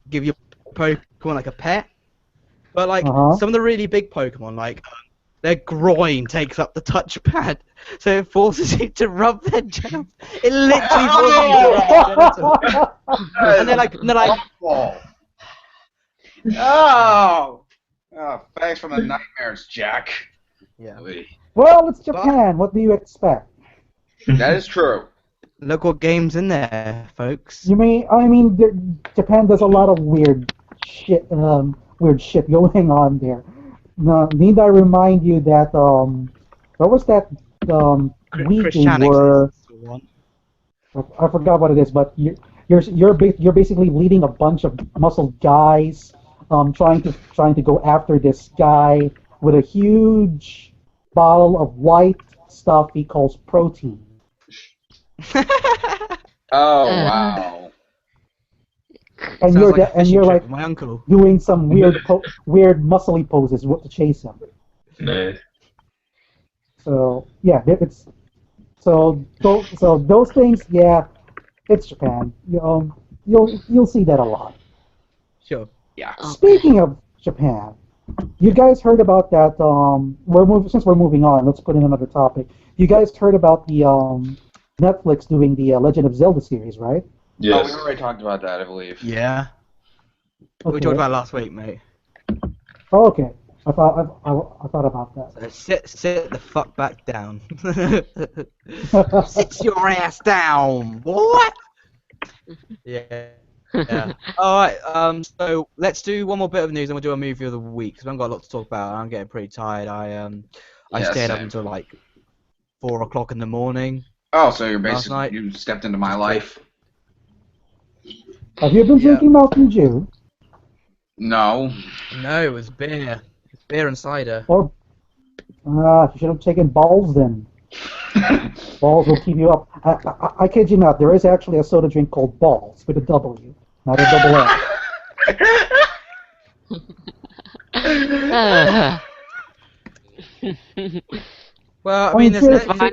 give your Pokemon like a pet, but like Uh-huh. some of the really big Pokemon, like their groin takes up the touchpad, so it forces you to rub their genitals. It literally forces you to rub their genitals. And they're like, Awful. Oh. Oh, thanks for the nightmares, Jack. yeah. Well, it's Japan. What do you expect? That is true. Look what game's in there, folks. I mean, Japan does a lot of weird shit going on there. Now, need I remind you that what was that Wii game Christianix where is the one. I forgot what it is, but you're basically leading a bunch of muscled guys trying to go after this guy with a huge bottle of white stuff he calls protein. Oh Uh, wow. And Sounds like a and fishing you're trip like with my uncle. doing some weird muscly poses to chase him. Nice. So yeah, it's so those things. Yeah, it's Japan. You'll see that a lot. Sure. Yeah. okay. Speaking of Japan, you guys heard about that? Since we're moving on, let's put in another topic. You guys heard about the Netflix doing the Legend of Zelda series, right? Oh, Yes. we already talked about that, I believe. Yeah. Okay. We talked about it last week, mate. Oh, okay. I thought about that. So sit the fuck back down. Sit your ass down, what? Yeah. Yeah. All right. So let's do one more bit of news, and we'll do a movie of the week because we haven't got a lot to talk about. I'm getting pretty tired. I Yeah, stayed up same. until like 4 o'clock in the morning. Oh, so you're Last basically night. you stepped into my Just life. Have you been Yeah. drinking Mountain Dew? No. No, it was beer. Beer and cider. Or you should have taken balls then. Balls will keep you up. I kid you not. There is actually a soda drink called Balls with a W, not a double L. Well, I I mean, mean, seriously,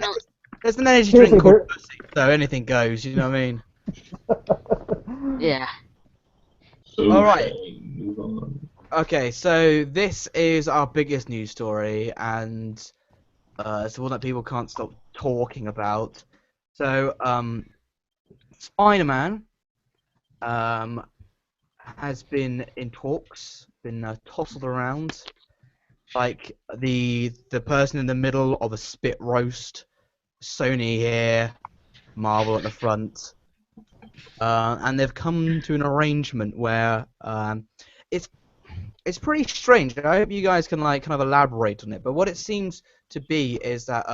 there's an energy seriously, drink called pussy, so anything goes. You know what I mean? Yeah. So All right. shall we move on? Okay, so this is our biggest news story, and it's the one that people can't stop talking about. So, Spider-Man has been in talks, been tousled around, like the person in the middle of a spit roast. Sony here, Marvel at the front, and they've come to an arrangement where it's pretty strange. I hope you guys can like kind of elaborate on it. But what it seems to be is that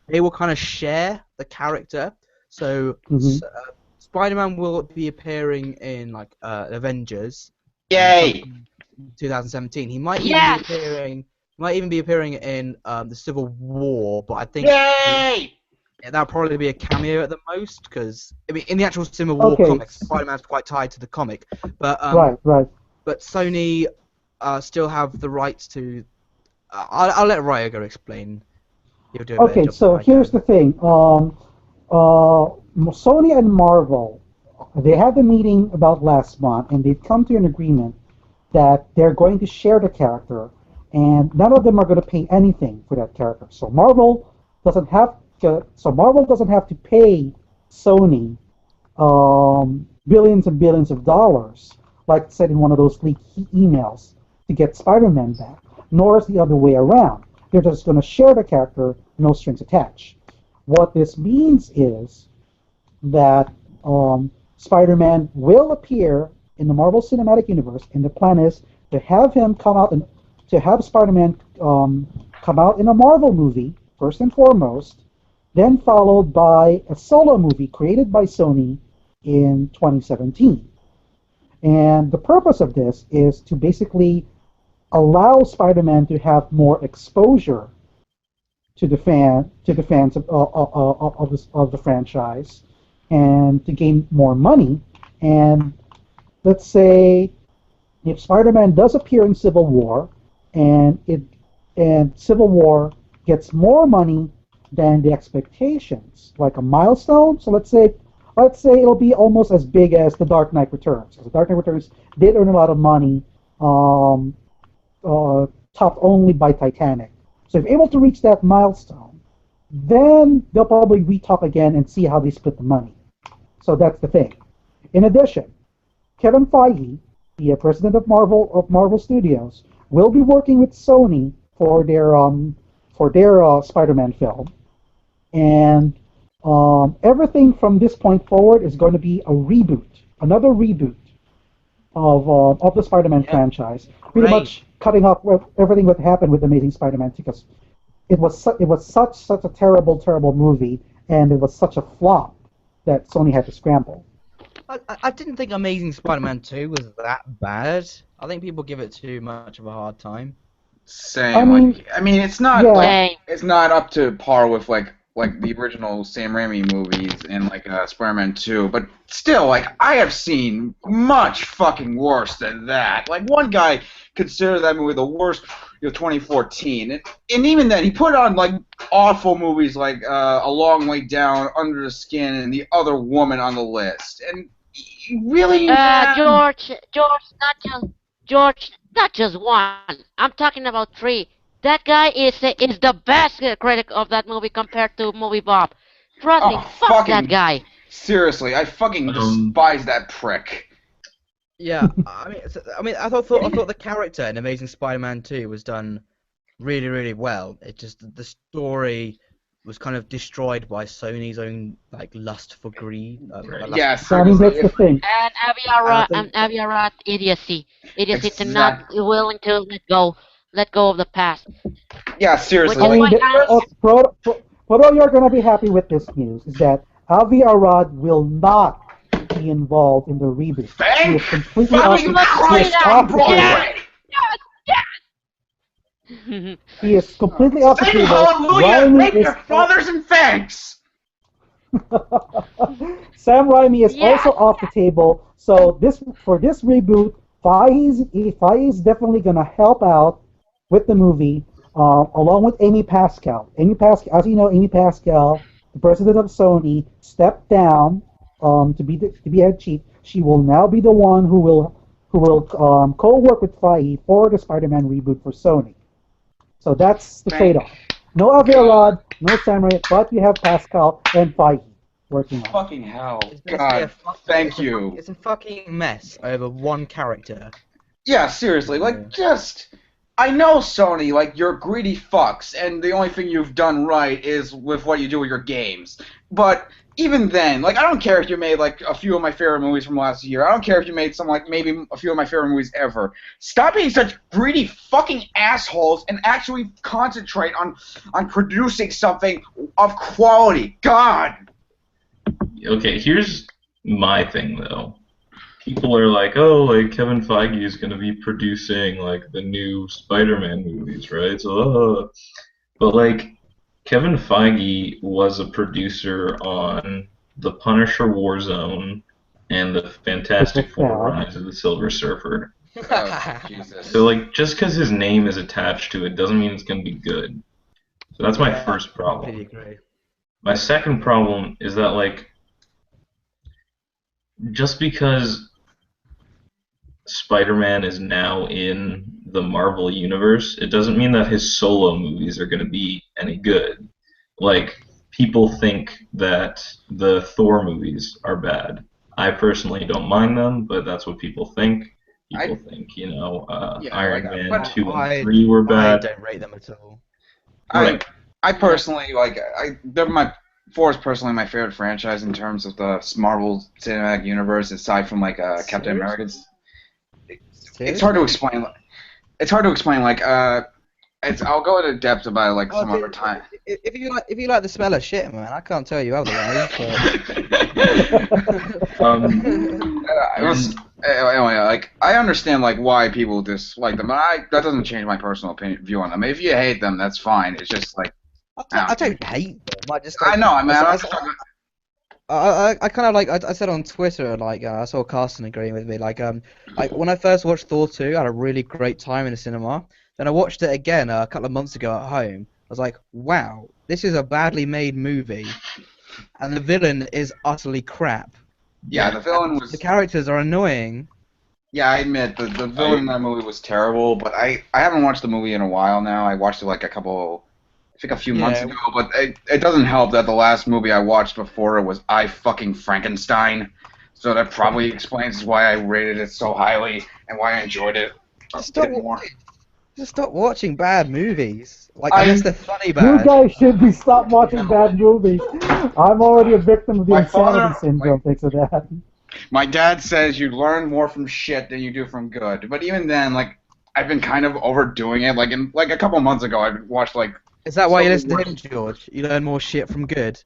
they will kind of share the character. So Mhm. Spider-Man will be appearing in like Avengers. Yay! 2017. He might Yes! even be appearing in the Civil War. But I think Yay! that'll probably be a cameo at the most, because I mean, in the actual Civil War Okay. comics, Spider-Man's quite tied to the comic. But Right. but Sony still have the rights to. I'll let Ryoga explain. He'll do a better Okay, job so than I here's can. the thing. Sony and Marvel, they had the meeting about last month, and they've come to an agreement that they're going to share the character, and none of them are going to pay anything for that character. So Marvel doesn't have to pay Sony billions and billions of dollars, like said in one of those leaked emails, to get Spider-Man back. Nor is the other way around. They're just going to share the character, no strings attached. What this means is that Spider-Man will appear in the Marvel Cinematic Universe, and the plan is to have him come out and to have Spider-Man come out in a Marvel movie first and foremost, then followed by a solo movie created by Sony in 2017. And the purpose of this is to basically allow Spider-Man to have more exposure to the fans of the franchise, and to gain more money. And let's say if Spider-Man does appear in Civil War, and Civil War gets more money than the expectations, like a milestone. So let's say it'll be almost as big as The Dark Knight Returns. Because The Dark Knight Returns did earn a lot of money, topped only by Titanic. So if able to reach that milestone, then they'll probably re-talk again and see how they split the money. So that's the thing. In addition, Kevin Feige, the president of Marvel Studios, will be working with Sony for their Spider-Man film, and everything from this point forward is going to be another reboot of the Spider-Man franchise, pretty much cutting off everything that happened with Amazing Spider-Man, because it was such a terrible movie, and it was such a flop that Sony had to scramble. I didn't think Amazing Spider-Man 2 was that bad. I think people give it too much of a hard time. Same. I mean, it's not yeah. like Same. it's not up to par with like the original Sam Raimi movies and like Spider-Man 2, but still, like I have seen much fucking worse than that. Like one guy considered that movie the worst, 2014, and even then he put on like awful movies like A Long Way Down, Under the Skin, and The Other Woman on the list. And really, George, not just one. I'm talking about three. That guy is the best critic of that movie compared to Movie Bob. Trust me, oh fuck that fucking guy. seriously, I fucking despise that prick. Yeah, I thought the character in Amazing Spider-Man 2 was done really, really well. It just the story was kind of destroyed by Sony's own like lust for greed. Right. Lust Yeah, So, I mean, that's the thing. And I think Aviarat idiocy to not Exact- willing to let go of the past. Yeah, Which seriously. is I mean, why Proto, you're going to be happy with this news is that Avi Arad will not be involved in the reboot. He Thank is completely fucking Christ on Broadway! He is completely off the Sing table. hallelujah and make your fathers and thanks! Sam Raimi is Yeah. also off the table. So for this reboot, Fai is definitely going to help out with the movie, along with Amy Pascal. As you know, Amy Pascal, the president of Sony, stepped down to be head chief. She will now be the one who will co-work with Feige for the Spider-Man reboot for Sony. So that's the trade-off. No Avi Arad, no Sam Raimi, but you have Pascal and Feige working on it. Fucking hell. it's basically God, thank you. It's a fucking mess over one character. Yeah, seriously, like, just... I know, Sony, like, you're greedy fucks, and the only thing you've done right is with what you do with your games. But even then, like, I don't care if you made, like, a few of my favorite movies from last year. I don't care if you made some, like, maybe a few of my favorite movies ever. Stop being such greedy fucking assholes and actually concentrate on producing something of quality. God! Okay, here's my thing, though. People are like, oh, like Kevin Feige is going to be producing like the new Spider-Man movies, right? So, but like Kevin Feige was a producer on The Punisher Warzone and The Fantastic Four: Rise of the Silver Surfer. Oh, Jesus. So like, just because his name is attached to it doesn't mean it's going to be good. So that's my first problem. Completely agree. My second problem is that like, just because Spider-Man is now in the Marvel universe, it doesn't mean that his solo movies are going to be any good. Like, people think that the Thor movies are bad. I personally don't mind them, but that's what people think. People think, Iron Man 2 and 3 were bad. I don't rate them at all. I personally, like, Thor is personally my favorite franchise in terms of the Marvel Cinematic Universe, aside from, like, Captain America's. It's hard to explain. It's hard to explain. Like, I'll go into depth about it like some other time. If you like the smell of shit, man, I can't tell you otherwise. Anyway, like I understand like why people dislike them, but that doesn't change my personal view on them. If you hate them, that's fine. It's just like I don't hate them. I know. I mean, I kind of like I said on Twitter, like I saw Carson agreeing with me. Like when I first watched Thor 2, I had a really great time in the cinema. Then I watched it again a couple of months ago at home. I was like, wow, this is a badly made movie, and the villain is utterly crap. Yeah, the villain was. The characters are annoying. Yeah, I admit the villain in that movie was terrible, but I haven't watched the movie in a while now. I watched it like a few months ago, but it doesn't help that the last movie I watched before it was I Fucking Frankenstein, so that probably explains why I rated it so highly and why I enjoyed it a bit more. Just stop watching bad movies. Like, unless they're funny bad. You guys should stop watching bad movies. I'm already a victim of the insanity syndrome thanks to that. My dad says you learn more from shit than you do from good, but even then, like, I've been kind of overdoing it. Like a couple months ago, I watched like. Is that why you listen to him, George? You learn more shit from good.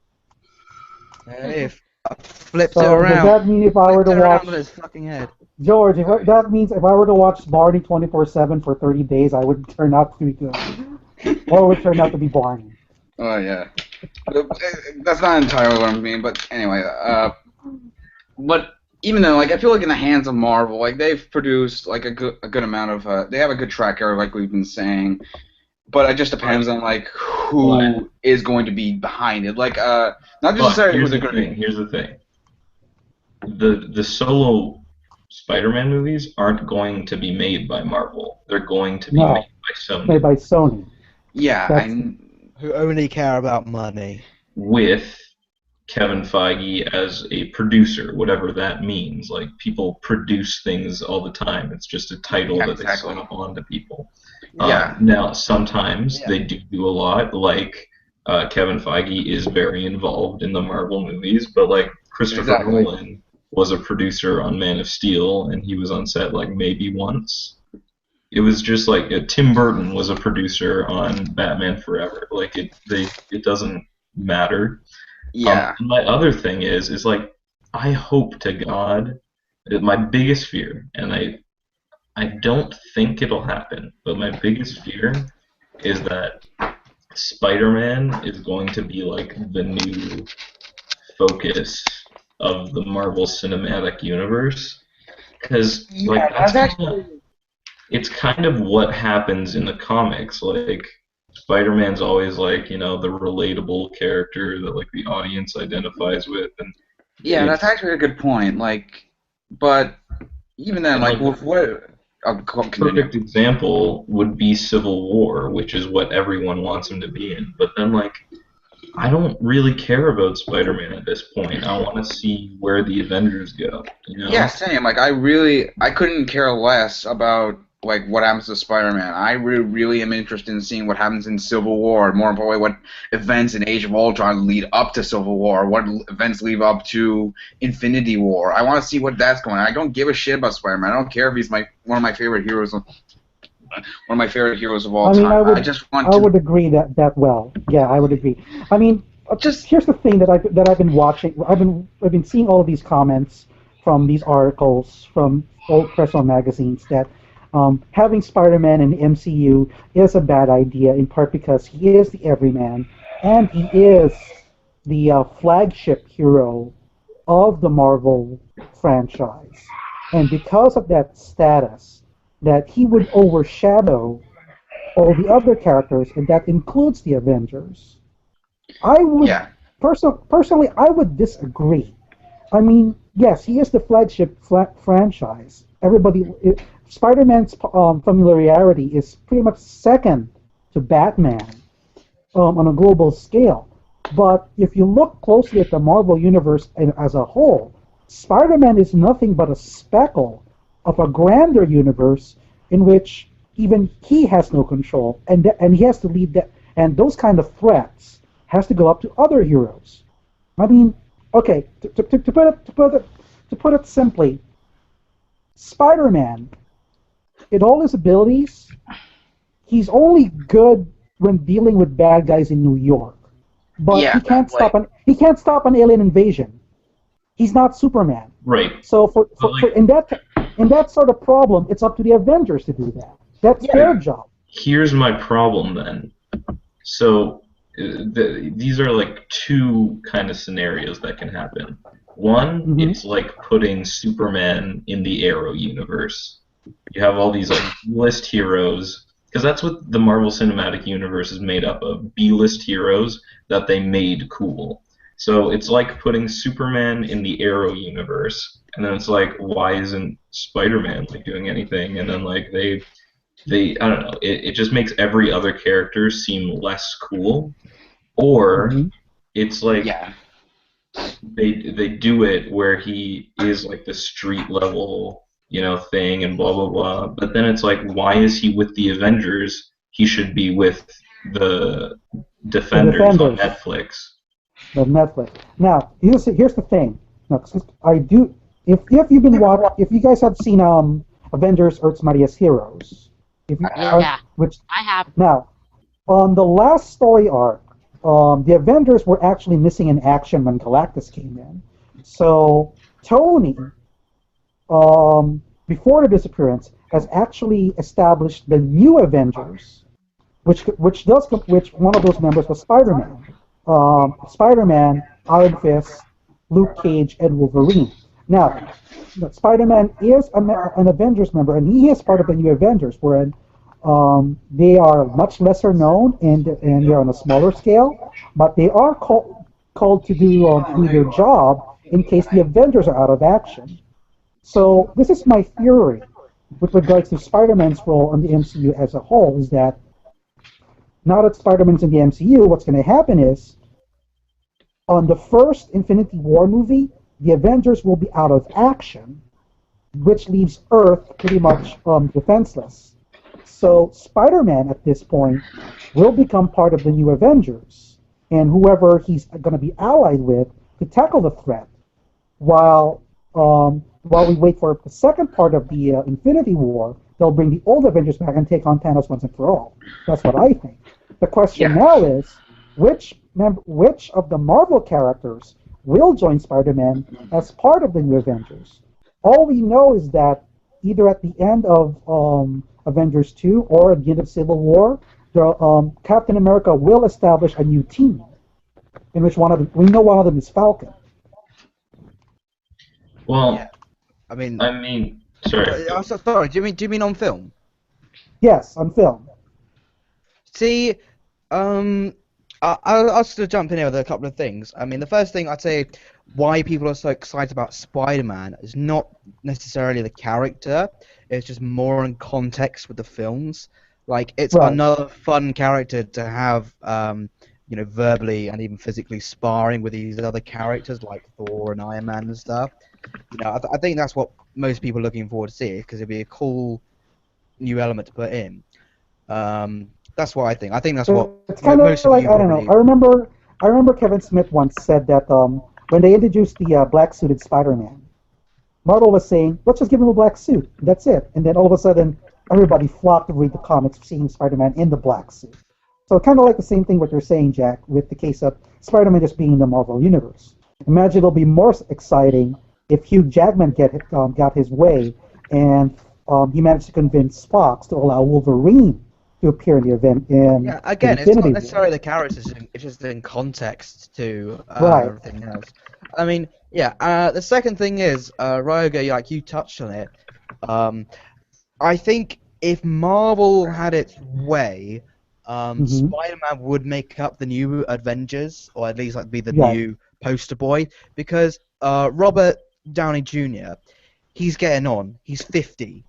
Flips it So does around. that mean if I were Flips to it around watch on his fucking head. George, that means if I were to watch Barney 24/7 for 30 days, I would turn out to be good, or would turn out to be boring. Oh yeah. That's not entirely what I mean, but anyway. But even then, like I feel like in the hands of Marvel, like they've produced like a good amount of. They have a good track record, like we've been saying. But it just depends on like who is going to be behind it. Like not necessarily who they're going to be. Here's the thing. The solo Spider-Man movies aren't going to be made by Marvel. They're going to be made by Sony. Made by Sony. Yeah, who only care about money. With Kevin Feige as a producer, whatever that means. Like, people produce things all the time. It's just a title that they slap onto people. Yeah. Now, sometimes they do a lot, like Kevin Feige is very involved in the Marvel movies, but like Christopher Nolan was a producer on Man of Steel, and he was on set like maybe once. It was just like Tim Burton was a producer on Batman Forever. Like it doesn't matter. Yeah. My other thing is like I hope to God that my biggest fear, and I don't think it'll happen, but my biggest fear is that Spider-Man is going to be like the new focus of the Marvel Cinematic Universe, because like it's kind of what happens in the comics. Like Spider-Man's always like, you know, the relatable character that like the audience identifies with, and yeah, that's actually a good point. Like, but even then, like with what. Perfect example would be Civil War, which is what everyone wants him to be in. But then, like, I don't really care about Spider-Man at this point. I want to see where the Avengers go. You know? Yeah, same. Like, I couldn't care less about like what happens to Spider-Man. I really am interested in seeing what happens in Civil War. More importantly, what events in Age of Ultron lead up to Civil War. What events lead up to Infinity War. I want to see what that's going on. I don't give a shit about Spider-Man. I don't care if he's one of my favorite heroes. One of my favorite heroes of all time. I would agree that well. Yeah, I would agree. I mean, here's the thing that I've been watching. I've been seeing all of these comments from these articles from old press on magazines that having Spider-Man in the MCU is a bad idea, in part because he is the everyman, and he is the flagship hero of the Marvel franchise. And because of that status, that he would overshadow all the other characters, and that includes the Avengers. I would personally, I would disagree. I mean, yes, he is the flagship franchise. Spider-Man's familiarity is pretty much second to Batman on a global scale. But if you look closely at the Marvel Universe as a whole, Spider-Man is nothing but a speckle of a grander universe in which even he has no control, and he has to lead that. And those kind of threats has to go up to other heroes. I mean, okay, to put it simply, Spider-Man, in all his abilities, he's only good when dealing with bad guys in New York. But he can't stop an alien invasion. He's not Superman. Right. So in that sort of problem, it's up to the Avengers to do that. That's their job. Here's my problem then. So these are like two kind of scenarios that can happen. One, it's like putting Superman in the Arrow universe. You have all these like B-list heroes, because that's what the Marvel Cinematic Universe is made up of, B-list heroes that they made cool. So it's like putting Superman in the Arrow universe, and then it's like, why isn't Spider-Man like doing anything? And then like they I don't know, it just makes every other character seem less cool. Or it's like they do it where he is like the street level, you know, thing and blah blah blah. But then it's like, why is he with the Avengers? He should be with the Defenders on Netflix. The Netflix. Now, here's the thing. Now, if you've been if you guys have seen Avengers: Earth's Mightiest Heroes, which I have. Now, on the last story arc, the Avengers were actually missing in action when Galactus came in, So Tony, before the disappearance, has actually established the new Avengers, which one of those members was Spider-Man. Spider-Man, Iron Fist, Luke Cage, and Wolverine. Now, Spider-Man is an Avengers member, and he is part of the new Avengers, wherein they are much lesser known and they're on a smaller scale, but they are called to do their job in case the Avengers are out of action. So this is my theory with regards to Spider-Man's role in the MCU as a whole, is that now that Spider-Man's in the MCU, what's going to happen is, on the first Infinity War movie, the Avengers will be out of action, which leaves Earth pretty much defenseless. So Spider-Man at this point will become part of the new Avengers, and whoever he's going to be allied with to tackle the threat, while we wait for the second part of the Infinity War, they'll bring the old Avengers back and take on Thanos once and for all. That's what I think. The question now is, which of the Marvel characters will join Spider-Man as part of the new Avengers? All we know is that either at the end of Avengers 2 or at the end of Civil War, Captain America will establish a new team, in which we know one of them is Falcon. Well, Yeah. I mean, sorry. Sorry. Do you mean on film? Yes, on film. See, I'll just jump in here with a couple of things. I mean, the first thing I'd say, why people are so excited about Spider-Man is not necessarily the character. It's just more in context with the films. Like, it's another fun character to have, verbally and even physically sparring with these other characters like Thor and Iron Man and stuff. I think that's what most people are looking forward to see, because it'd be a cool new element to put in. That's what I think. I think that's what it's kind most of like, of you I don't know. I remember Kevin Smith once said that when they introduced the black suited Spider-Man, Marvel was saying, let's just give him a black suit. That's it. And then all of a sudden, everybody flocked to read the comics, seeing Spider-Man in the black suit. So kind of like the same thing what you're saying, Jack, with the case of Spider-Man just being in the Marvel Universe. Imagine it'll be more exciting if Hugh Jackman got his way and he managed to convince Fox to allow Wolverine to appear in the event. Again, it's not necessarily the characters; it's just in context to everything else. I mean, the second thing is, Ryoga, like you touched on it. I think if Marvel had its way, Spider-Man would make up the new Avengers, or at least be the new poster boy, because Robert Downey Jr., he's getting on. He's 50.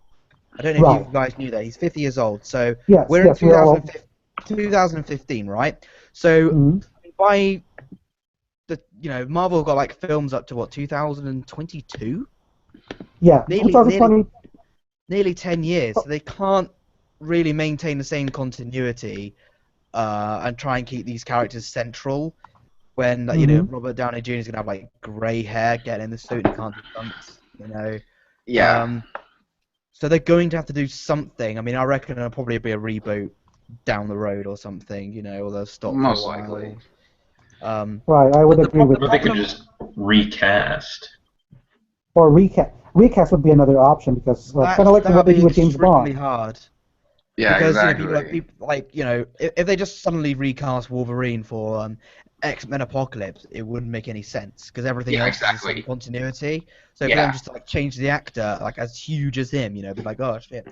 I don't know if you guys knew that. He's 50 years old. So we're in 2015, right? So by the Marvel got like films up to what, 2022? Yeah, 2020. Nearly 10 years. So they can't really maintain the same continuity and try and keep these characters central when Robert Downey Jr. is gonna have like grey hair, getting in the suit, and he can't do stunts, So they're going to have to do something. I mean, I reckon it'll probably be a reboot down the road or something, or they'll stop most for a while. likely. Right, I would agree with that. But they could just recast. Or recast. Recast would be another option, because kind of like what they do with James Bond. Hard. Yeah, because, exactly. If they just suddenly recast Wolverine for X-Men Apocalypse, it wouldn't make any sense, because everything else is the same continuity. So if they just change the actor as huge as him, be like, oh shit.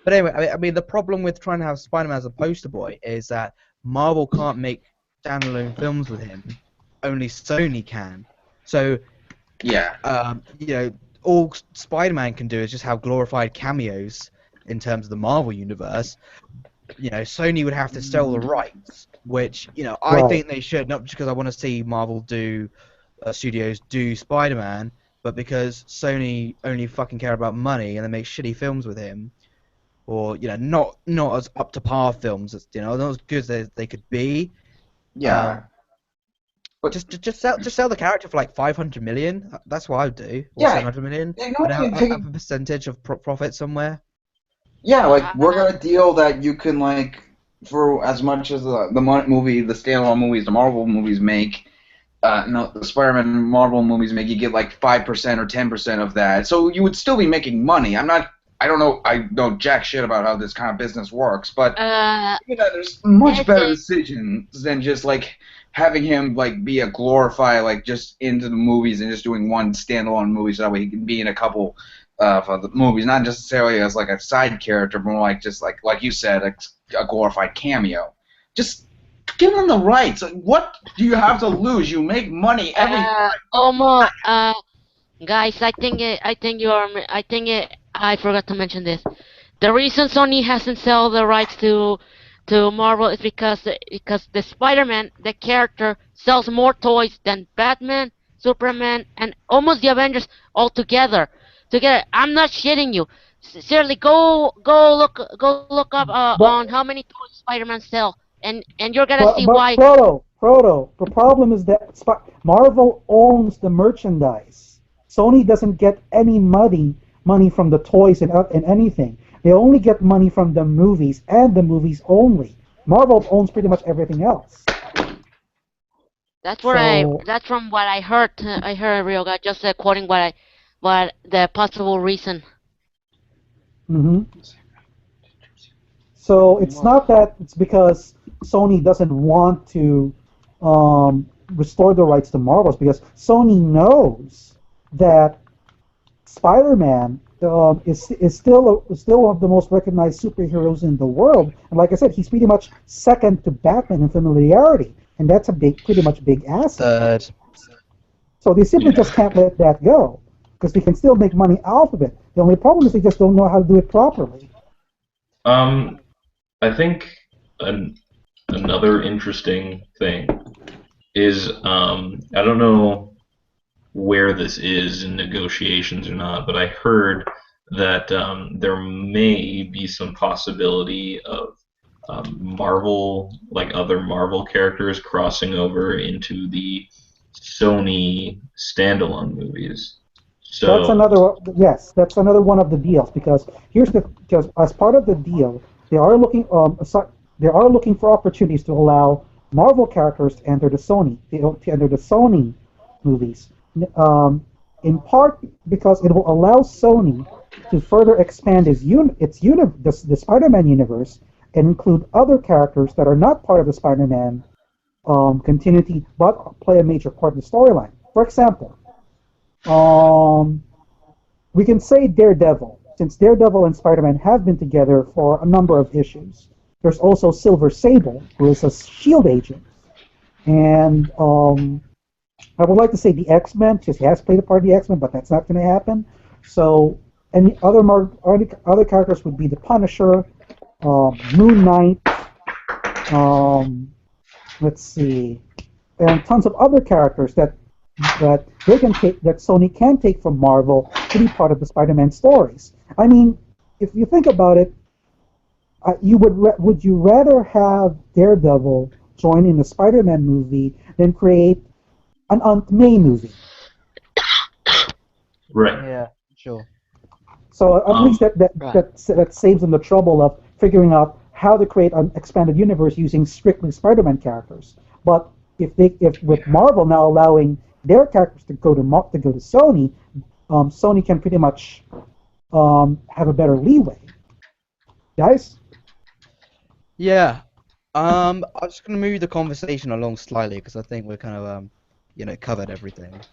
But anyway, I mean, the problem with trying to have Spider-Man as a poster boy is that Marvel can't make standalone films with him. Only Sony can. So all Spider-Man can do is just have glorified cameos in terms of the Marvel universe. Sony would have to sell the rights, which I think they should, not just because I want to see Marvel studios do Spider-Man, but because Sony only fucking care about money and they make shitty films with him, or not as up to par films as not as good as they could be. But just sell the character for like 500 million. That's what I would do. Or 700 million. And have a percentage of profit somewhere. Yeah, we're gonna deal that you can for as much as the standalone movies, the Marvel movies make, no, the Spider-Man Marvel movies make you get like 5% or 10% of that. So you would still be making money. I don't know. I know jack shit about how this kind of business works, but there's much Yes, better decisions than just like having him like be a glorified like just into the movies and just doing one standalone movie so that way he can be in a couple of the movies, not necessarily as like a side character, but more like just like you said, a glorified cameo. Just give them the rights. Like, what do you have to lose? You make money every time. Omo, guys, I think I forgot to mention this. The reason Sony hasn't sold the rights to Marvel is because the Spider-Man, the character, sells more toys than Batman, Superman, and almost the Avengers all together. Together, I'm not shitting you. Seriously, go look up on But how many toys Spider-Man sell, and you're gonna see but why. Frodo, the problem is that Marvel owns the merchandise. Sony doesn't get any money from the toys and anything. They only get money from the movies and the movies only. Marvel owns pretty much everything else. So, That's from what I heard. I heard real guy just quoting what the possible reason. hmm so it's not that it's because Sony doesn't want to restore the rights to Marvel. It's because Sony knows that Spider-Man is still one of the most recognized superheroes in the world, and like I said, he's pretty much second to Batman in familiarity, and that's a pretty much big asset. Third. So they simply Yeah. just can't let that go because they can still make money off of it. The only problem is they just don't know how to do it properly. Um, I think another interesting thing is I don't know where this is in negotiations or not, but I heard that there may be some possibility of Marvel, like other Marvel characters, crossing over into the Sony standalone movies. That's So, another yes, that's another one of the deals because as part of the deal, they are looking for opportunities to allow Marvel characters to enter the Sony movies. In part because it will allow Sony to further expand the Spider-Man universe and include other characters that are not part of the Spider-Man continuity but play a major part in the storyline. For example, um, we can say Daredevil, since Daredevil and Spider-Man have been together for a number of issues. There's also Silver Sable, who is a SHIELD agent, and I would like to say the X-Men, because he has played a part of the X-Men, but that's not going to happen. So, any other characters would be the Punisher, Moon Knight, um, let's see, and tons of other characters that Sony can take from Marvel to be part of the Spider-Man stories. I mean, if you think about it, would you rather have Daredevil join in the Spider-Man movie than create an Aunt May movie? right. Yeah, sure. So at least Right. that saves them the trouble of figuring out how to create an expanded universe using strictly Spider-Man characters. But if with Marvel now allowing their characters to go to Sony, Sony can pretty much have a better leeway. Guys? Yeah. I'm just gonna move the conversation along slightly because I think we're kind of covered everything.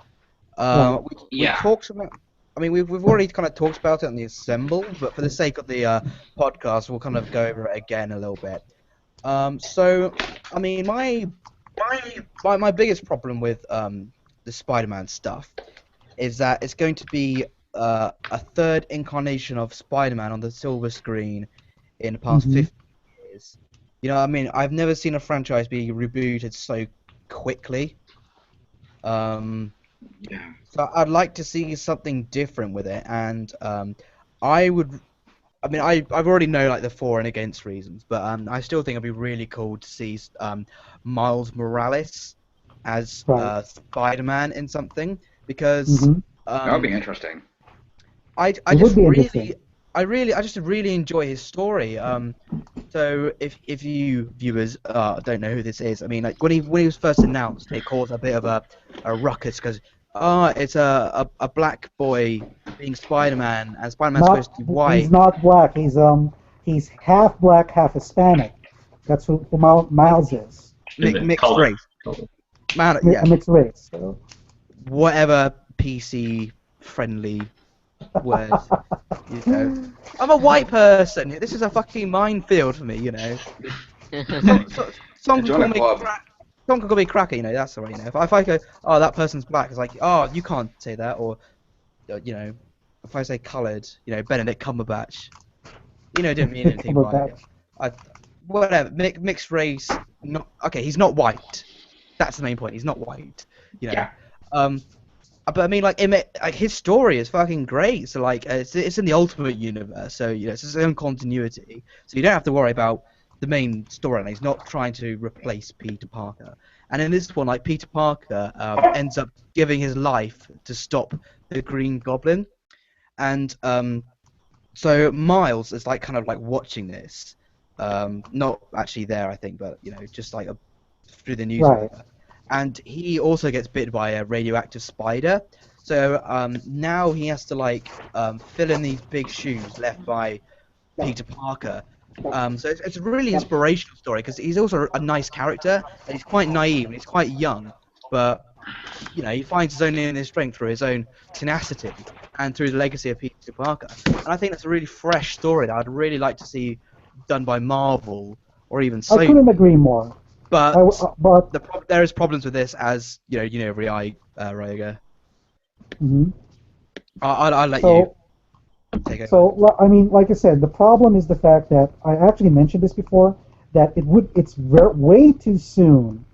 Right. We talked about. I mean, we've already kind of talked about it in the assemble, but for the sake of the podcast, we'll kind of go over it again a little bit. So, I mean, my biggest problem with the Spider-Man stuff is that it's going to be a third incarnation of Spider-Man on the silver screen in the past 50 years. You know, I mean, I've never seen a franchise be rebooted so quickly. So I'd like to see something different with it, and I would. I mean, I've already know like the for and against reasons, but I still think it'd be really cool to see Miles Morales as Right. Spider-Man in something because hmm That would be interesting. I It would just be really interesting. I just really enjoy his story. So if you viewers don't know who this is, I mean, like when he was first announced, it caused a bit of a ruckus because it's a black boy being Spider-Man, and Spider-Man's supposed to be He's white. not black. He's half black, half Hispanic. That's who Miles is. And then Mixed color. race. Man, yeah, A mixed race. So. whatever PC friendly word. You know, I'm a white person. This is a fucking minefield for me. You know. Some can Join call a me club. some can call me cracker. You know, that's alright. You know, if I go, oh, that person's black, it's like, oh, you can't say that. Or, you know, if I say coloured, you know, Benedict Cumberbatch. You know, didn't mean anything by it. Whatever, mixed race. Not okay. He's not white. That's the main point. He's not white. You know. Yeah. But I mean, like, his story is fucking great. So like, it's in the Ultimate Universe. So you know, it's its own continuity. So you don't have to worry about the main storyline. He's not trying to replace Peter Parker. And in this one, like, Peter Parker ends up giving his life to stop the Green Goblin, and so Miles is like kind of like watching this, not actually there, I think, but you know, just like through the news. Right. And he also gets bitten by a radioactive spider. So now he has to like fill in these big shoes left by Peter Parker. So it's a really inspirational story because he's also a nice character and he's quite naive and he's quite young, but you know, he finds his own inner strength through his own tenacity and through the legacy of Peter Parker. And I think that's a really fresh story that I'd really like to see done by Marvel or even Sony. I couldn't agree more. But But there is problems with this, as you know, Ryoga. Mm-hmm. I'll let you take it. So I mean, like I said, the problem is the fact that I actually mentioned this before, that it's way too soon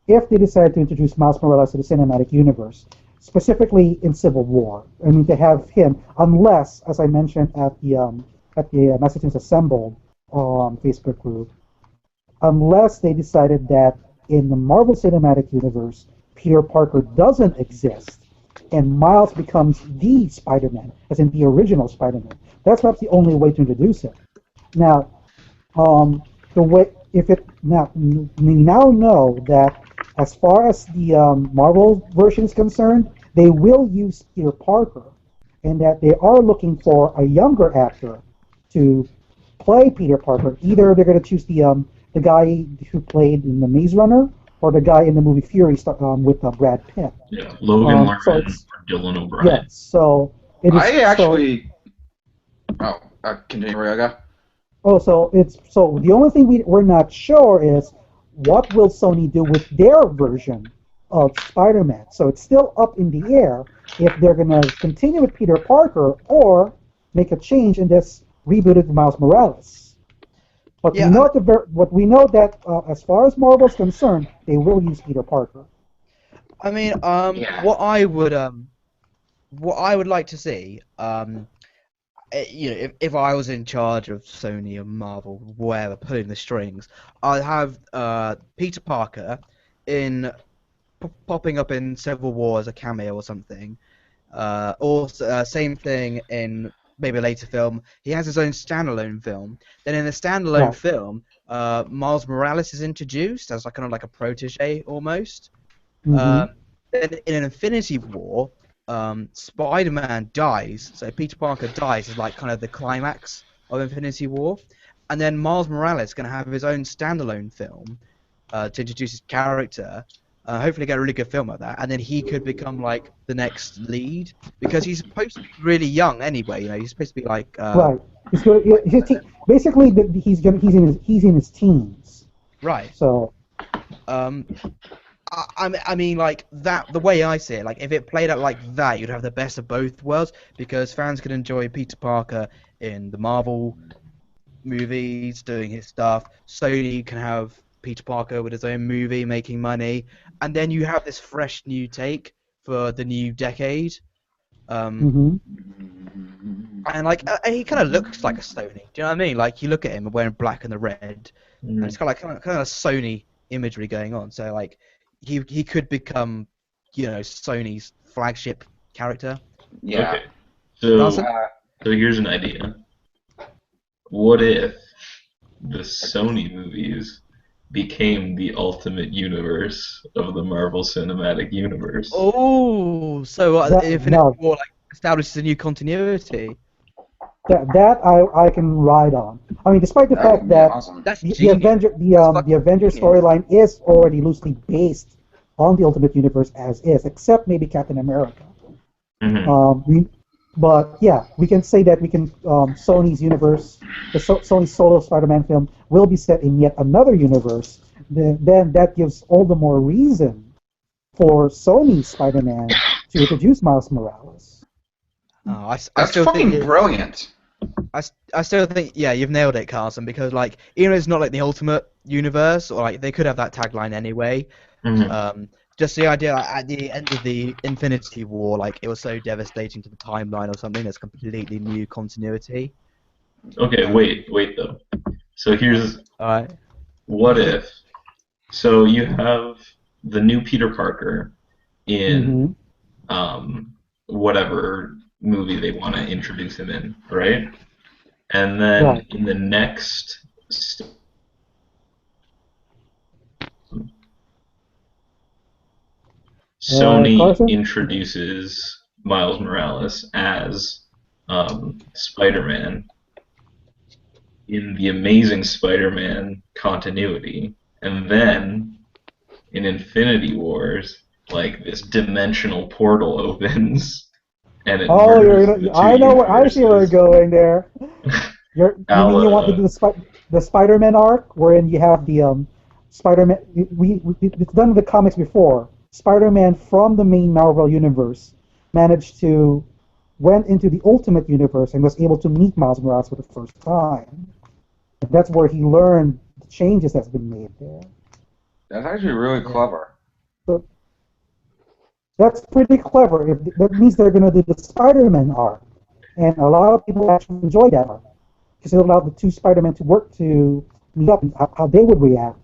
if they decide to introduce Miles Morales to the cinematic universe, specifically in Civil War. I mean, to have him, unless, as I mentioned at the Massachusetts Assembled Facebook group, unless they decided that in the Marvel Cinematic Universe, Peter Parker doesn't exist, and Miles becomes the Spider-Man, as in the original Spider-Man. That's perhaps the only way to introduce it. Now, we now know that as far as the Marvel version is concerned, they will use Peter Parker, and that they are looking for a younger actor to play Peter Parker. Either they're going to choose the guy who played in The Maze Runner, or the guy in the movie Fury with Brad Pitt. Yeah, Logan Lerman or Dylan O'Brien. Yeah, so it is. I actually. Continue, Ryoga. So the only thing we're not sure is what will Sony do with their version of Spider-Man. So it's still up in the air if they're going to continue with Peter Parker or make a change in this rebooted Miles Morales. But we know that as far as Marvel's concerned, they will use Peter Parker. I mean, what I would like to see, you know, if I was in charge of Sony or Marvel, wherever, pulling the strings, I'd have Peter Parker popping up in Civil War as a cameo or something. Same thing in maybe a later film. He has his own standalone film. Then in the standalone film, Miles Morales is introduced as like kind of like a protege almost. Mm-hmm. Then in Infinity War, Spider-Man dies, so Peter Parker dies is like kind of the climax of Infinity War, and then Miles Morales is going to have his own standalone film to introduce his character. Hopefully get a really good film like that, and then he could become like the next lead because he's supposed to be really young anyway. You know, he's supposed to be like right. Basically, he's in his teens. Right. So. I mean, like that. The way I see it, like if it played out like that, you'd have the best of both worlds because fans could enjoy Peter Parker in the Marvel movies doing his stuff. Sony can have Peter Parker with his own movie making money, and then you have this fresh new take for the new decade. Mm-hmm. And like he kind of looks like a Sony. Do you know what I mean? Like you look at him wearing black and the red, and it's kind of Sony imagery going on. So like he could become, you know, Sony's flagship character. Yeah. Okay. So So here's an idea. What if the Sony movies became the ultimate universe of the Marvel Cinematic Universe? Oh, so That Infinity no, War like establishes a new continuity. that I can ride on. I mean, despite the That fact would be that awesome. That's the genius. Avenger That's the fucking Avengers genius. storyline is already loosely based on the Ultimate Universe as is, except maybe Captain America. Hmm. We, but yeah, we can say that we can Sony's universe, Sony solo Spider-Man film will be set in yet another universe. Then that gives all the more reason for Sony Spider-Man to introduce Miles Morales. Oh, I That's still think fucking brilliant. I still think yeah, you've nailed it, Carson. Because like even though it's not like the ultimate universe, or like they could have that tagline anyway. Hmm. Just the idea like, at the end of the Infinity War, like it was so devastating to the timeline or something. There's completely new continuity. Okay, wait though. So here's All right. what if. So you have the new Peter Parker in Mm-hmm. whatever movie they want to introduce him in, right? And then Right. in the next, Sony Carson? introduces Miles Morales as Spider-Man in the Amazing Spider-Man continuity, and then in Infinity Wars, like this dimensional portal opens and it Oh, merges the two I know where I see where you're universes. going there. You I'll, mean you want to do the Spider-Man arc, wherein you have the Spider-Man? It's done in the comics before. Spider-Man from the main Marvel universe managed to went into the Ultimate Universe and was able to meet Miles Morales for the first time. And that's where he learned the changes that's been made there. That's actually really Yeah. clever. So that's pretty clever. If that means they're going to do the Spider-Man arc, and a lot of people actually enjoy that arc because it allowed the two Spider-Men to work to meet up and how they would react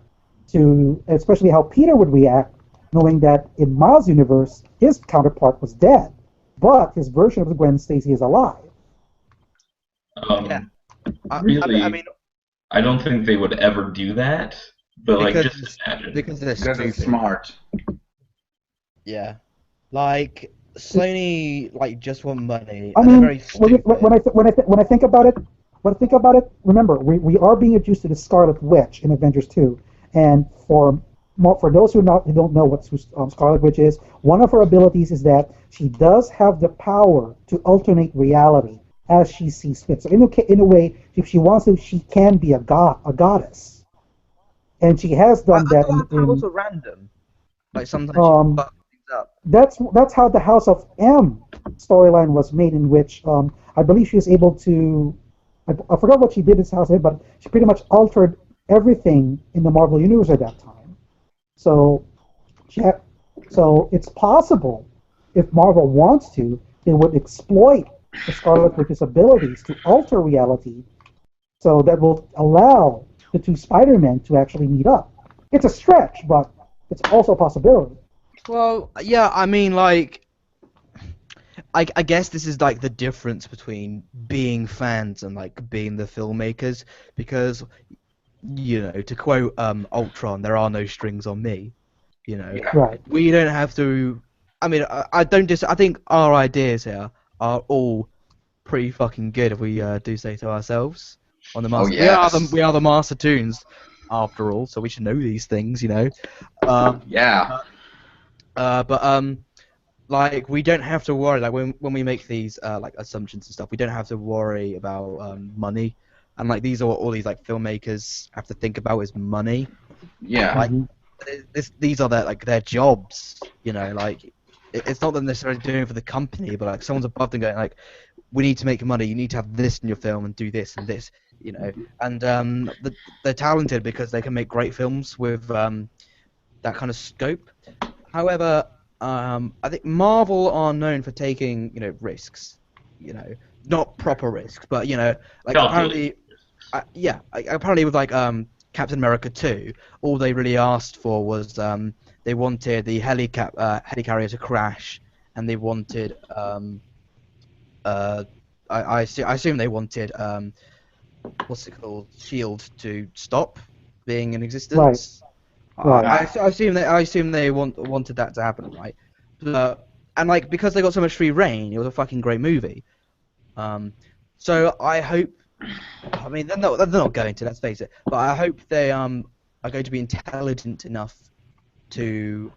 to, especially how Peter would react, knowing that in Miles' universe his counterpart was dead, but his version of Gwen Stacy is alive. Yeah. um, I really, mean, I don't think they would ever do that, but like just imagine. because they're Because it's stupid. smart. Yeah. Like Sony, like just want money, I and they're mean, very stupid. when I think about it, remember we are being introduced to the Scarlet Witch in Avengers 2, and for those who don't know what Scarlet Witch is, one of her abilities is that she does have the power to alternate reality as she sees fit. So in a way, if she wants to, she can be a goddess, and she has I done that thought her powers in were random. Like sometimes she um, fucks things up. that's how the House of M storyline was made, in which I believe she was able to. I forgot what she did in House of M, but she pretty much altered everything in the Marvel universe at that time. So she had, so it's possible if Marvel wants to, they would exploit the Scarlet Witch's abilities to alter reality, so that will allow the two Spider-Men to actually meet up. It's a stretch, but it's also a possibility. Well, yeah, I mean, like, I guess this is like the difference between being fans and like being the filmmakers, because you know, to quote Ultron, there are no strings on me. You know, Yeah. Right. we don't have to. I mean, I don't just. I think our ideas here are all pretty fucking good if we do say so ourselves. On the Oh master, yes. we are the master tunes, after all, so we should know these things, you know. Um, Yeah. but like we don't have to worry. Like when we make these like assumptions and stuff, we don't have to worry about money. And like these are all these like filmmakers have to think about is money. Yeah. Like Mm-hmm. these are their jobs, you know. Like it's not them necessarily doing it for the company, but like someone's above them going like, we need to make money. You need to have this in your film and do this and this, you know. And they're talented because they can make great films with that kind of scope. However, I think Marvel are known for taking, you know, risks. You know, not proper risks, but you know, like Calculate. apparently, apparently with like Captain America 2, all they really asked for was they wanted the helicarrier to crash, and they wanted uh, I assume they wanted what's it called, Shield to stop being in existence. Right. I assume they wanted that to happen, right? And like because they got so much free reign, it was a fucking great movie. So I hope. I mean, they're not going to. Let's face it. But I hope they are going to be intelligent enough to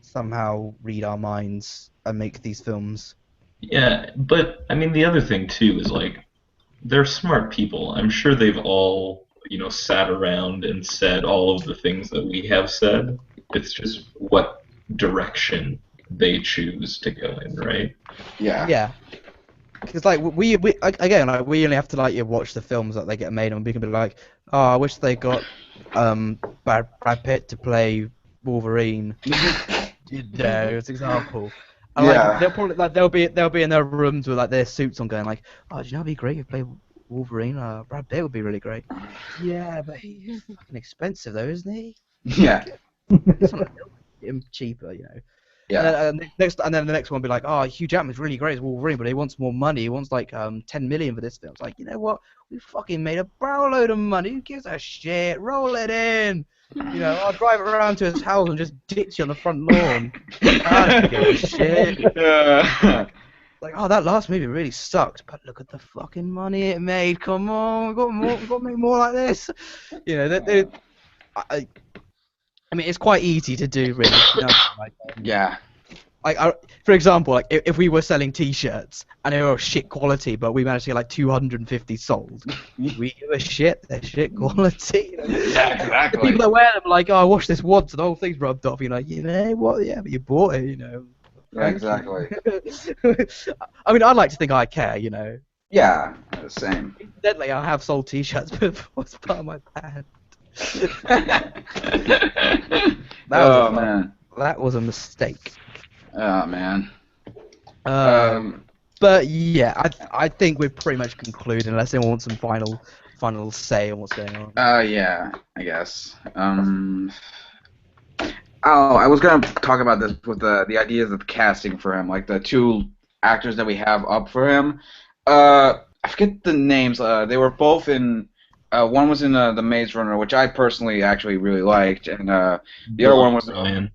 somehow read our minds and make these films. Yeah, but I mean the other thing too is like they're smart people. I'm sure they've all, sat around and said all of the things that we have said. It's just what direction they choose to go in, right? Yeah. Yeah. Because like we again like we only have to like watch the films that they get made and we can be like, oh, I wish they got Brad Pitt to play Wolverine. As an example. And Yeah. like they'll probably like they'll be in their rooms with like their suits on, going like, oh, do you know it'd be great if you play Wolverine? Brad Pitt would be really great. Yeah, but he's fucking expensive though, isn't he? Yeah. It's not him cheaper, Yeah. And then the next one will be like, oh, Hugh Jackman's really great as Wolverine, but he wants more money. He wants like 10 million for this film. It's like, you know what? We fucking made a barrel load of money. Who gives a shit? Roll it in. I'll drive it around to his house and just ditch you on the front lawn. I don't give a shit. Like, oh, that last movie really sucked, but look at the fucking money it made. Come on, we've got to make more like this. I mean, it's quite easy to do, really. Yeah. For example, like if we were selling T-shirts and they were shit quality, but we managed to get like 250 sold, we give a shit. They're shit quality. Yeah, exactly. People that wear them like, oh, I watched this once and the whole thing's rubbed off. You're like, what? Yeah, but you bought it, Yeah, exactly. I mean, I'd like to think I care, Yeah, same. Incidentally, I have sold T-shirts before as part of my band. Man. That was a mistake. Oh man. But yeah, I think we've pretty much concluded, unless anyone wants some final say on what's going on. Yeah, I guess. Oh, I was gonna talk about this with the ideas of casting for him, like the two actors that we have up for him. I forget the names. They were both in. One was in the Maze Runner, which I personally actually really liked, and the other one was. Ryan.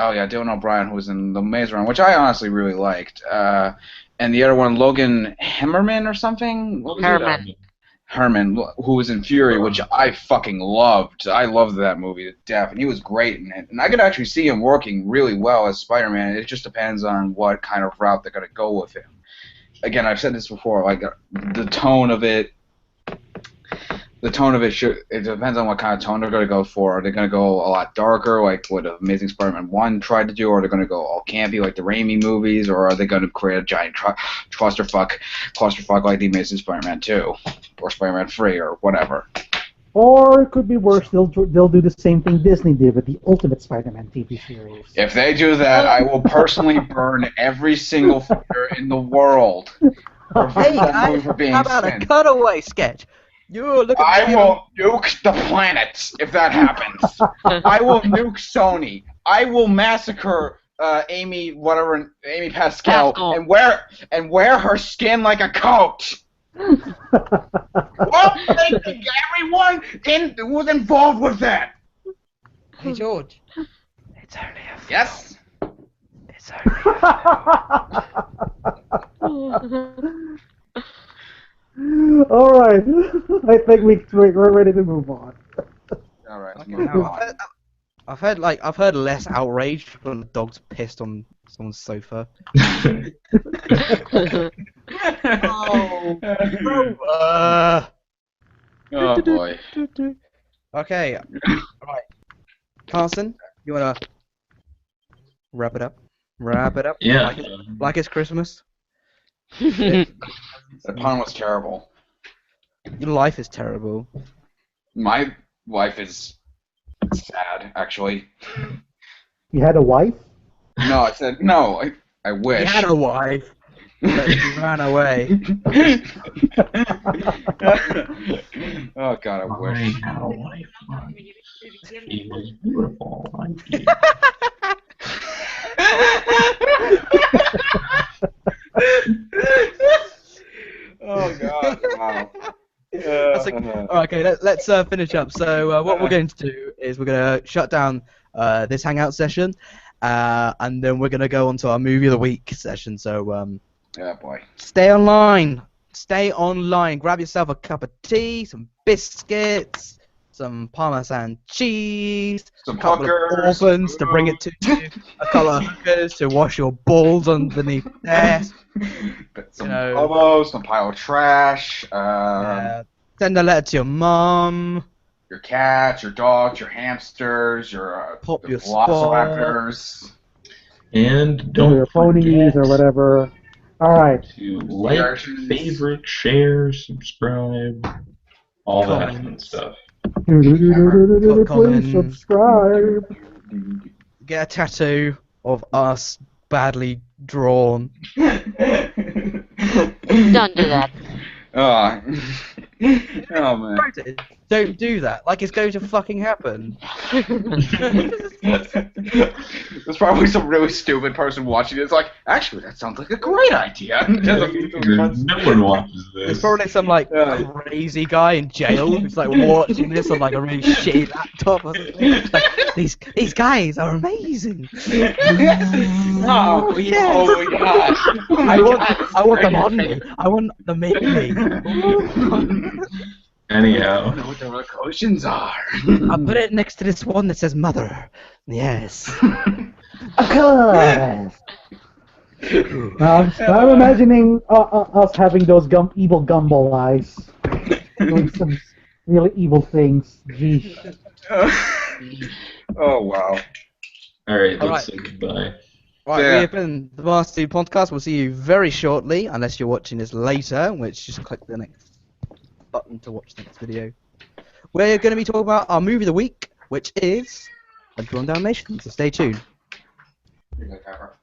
Oh yeah, Dylan O'Brien, who was in the Maze Runner, which I honestly really liked. And the other one, Logan Hemmerman or something. What was Herman. it? Herman, who was in Fury, which I fucking loved. I loved that movie to death, and he was great in it. And I could actually see him working really well as Spider-Man. It just depends on what kind of route they're going to go with him. Again, I've said this before, like the tone of it. It depends on what kind of tone they're going to go for. Are they going to go a lot darker, like what Amazing Spider-Man 1 tried to do, or are they going to go all campy, like the Raimi movies, or are they going to create a giant clusterfuck like the Amazing Spider-Man 2, or Spider-Man 3, or whatever? Or it could be worse. They'll do the same thing Disney did with the Ultimate Spider-Man TV series. If they do that, I will personally burn every single theater in the world Hey guys, for being how about a sent. cutaway sketch? I will nuke the planet if that happens. I will nuke Sony. I will massacre Amy Pascal, and wear her skin like a coat. Well, everyone who was involved with that. Hey George, it's only a film. Yes. It's only All right, I think we're ready to move on. All right. Okay, now, I've heard less outrage when the dog's pissed on someone's sofa. Oh boy. Okay, right. Carson, you wanna wrap it up? Yeah. Like it's Christmas. The pun was terrible. Your life is terrible. My life is sad, actually. You had a wife? No, I said no. I wish. He had a wife, but she ran away. Oh God, I wish. I had a wife. She was beautiful. Alright, okay, let's finish up. So what we're going to do is we're going to shut down this hangout session, and then we're going to go on to our movie of the week session. So Yeah, boy. stay online. Stay online. Grab yourself a cup of tea, some biscuits, some Parmesan cheese, Some a couple hookers, of orphans to bring it to you, a couple of hookers to wash your balls underneath the desk. Some You know. bubbles, some pile of trash. Send a letter to your mum. Your cats, your dogs, your hamsters, your Pop your velociraptors. And Or your don't ponies forget or whatever. All right. to like, Reactions. favorite, share, subscribe, all that fun Comments. stuff. Please comments. subscribe. Get a tattoo of us badly drawn. Don't do that. Oh, oh man. Don't do that. Like it's going to fucking happen. There's probably some really stupid person watching it. It's like, actually, that sounds like a great idea. No one watches There's this. probably some like crazy guy in jail who's like watching this on like a really shitty laptop or something. It's like, these guys are amazing. Oh, yes. oh my god. I want them on me. I want them in me. Anyhow. I know what the repercussions are. I'll put it next to this one that says mother. Yes. Of course. I'm imagining us having those evil gumball eyes, doing some really evil things. Geesh. Oh wow. Alright, All let's say goodbye. Right, Yeah. we have been the Master Podcast. We'll see you very shortly, unless you're watching this later, in which just click the next button to watch the next video. We're going to be talking about our movie of the week, which is A Drawn Down Nation, so stay tuned. Here you go, Pepper.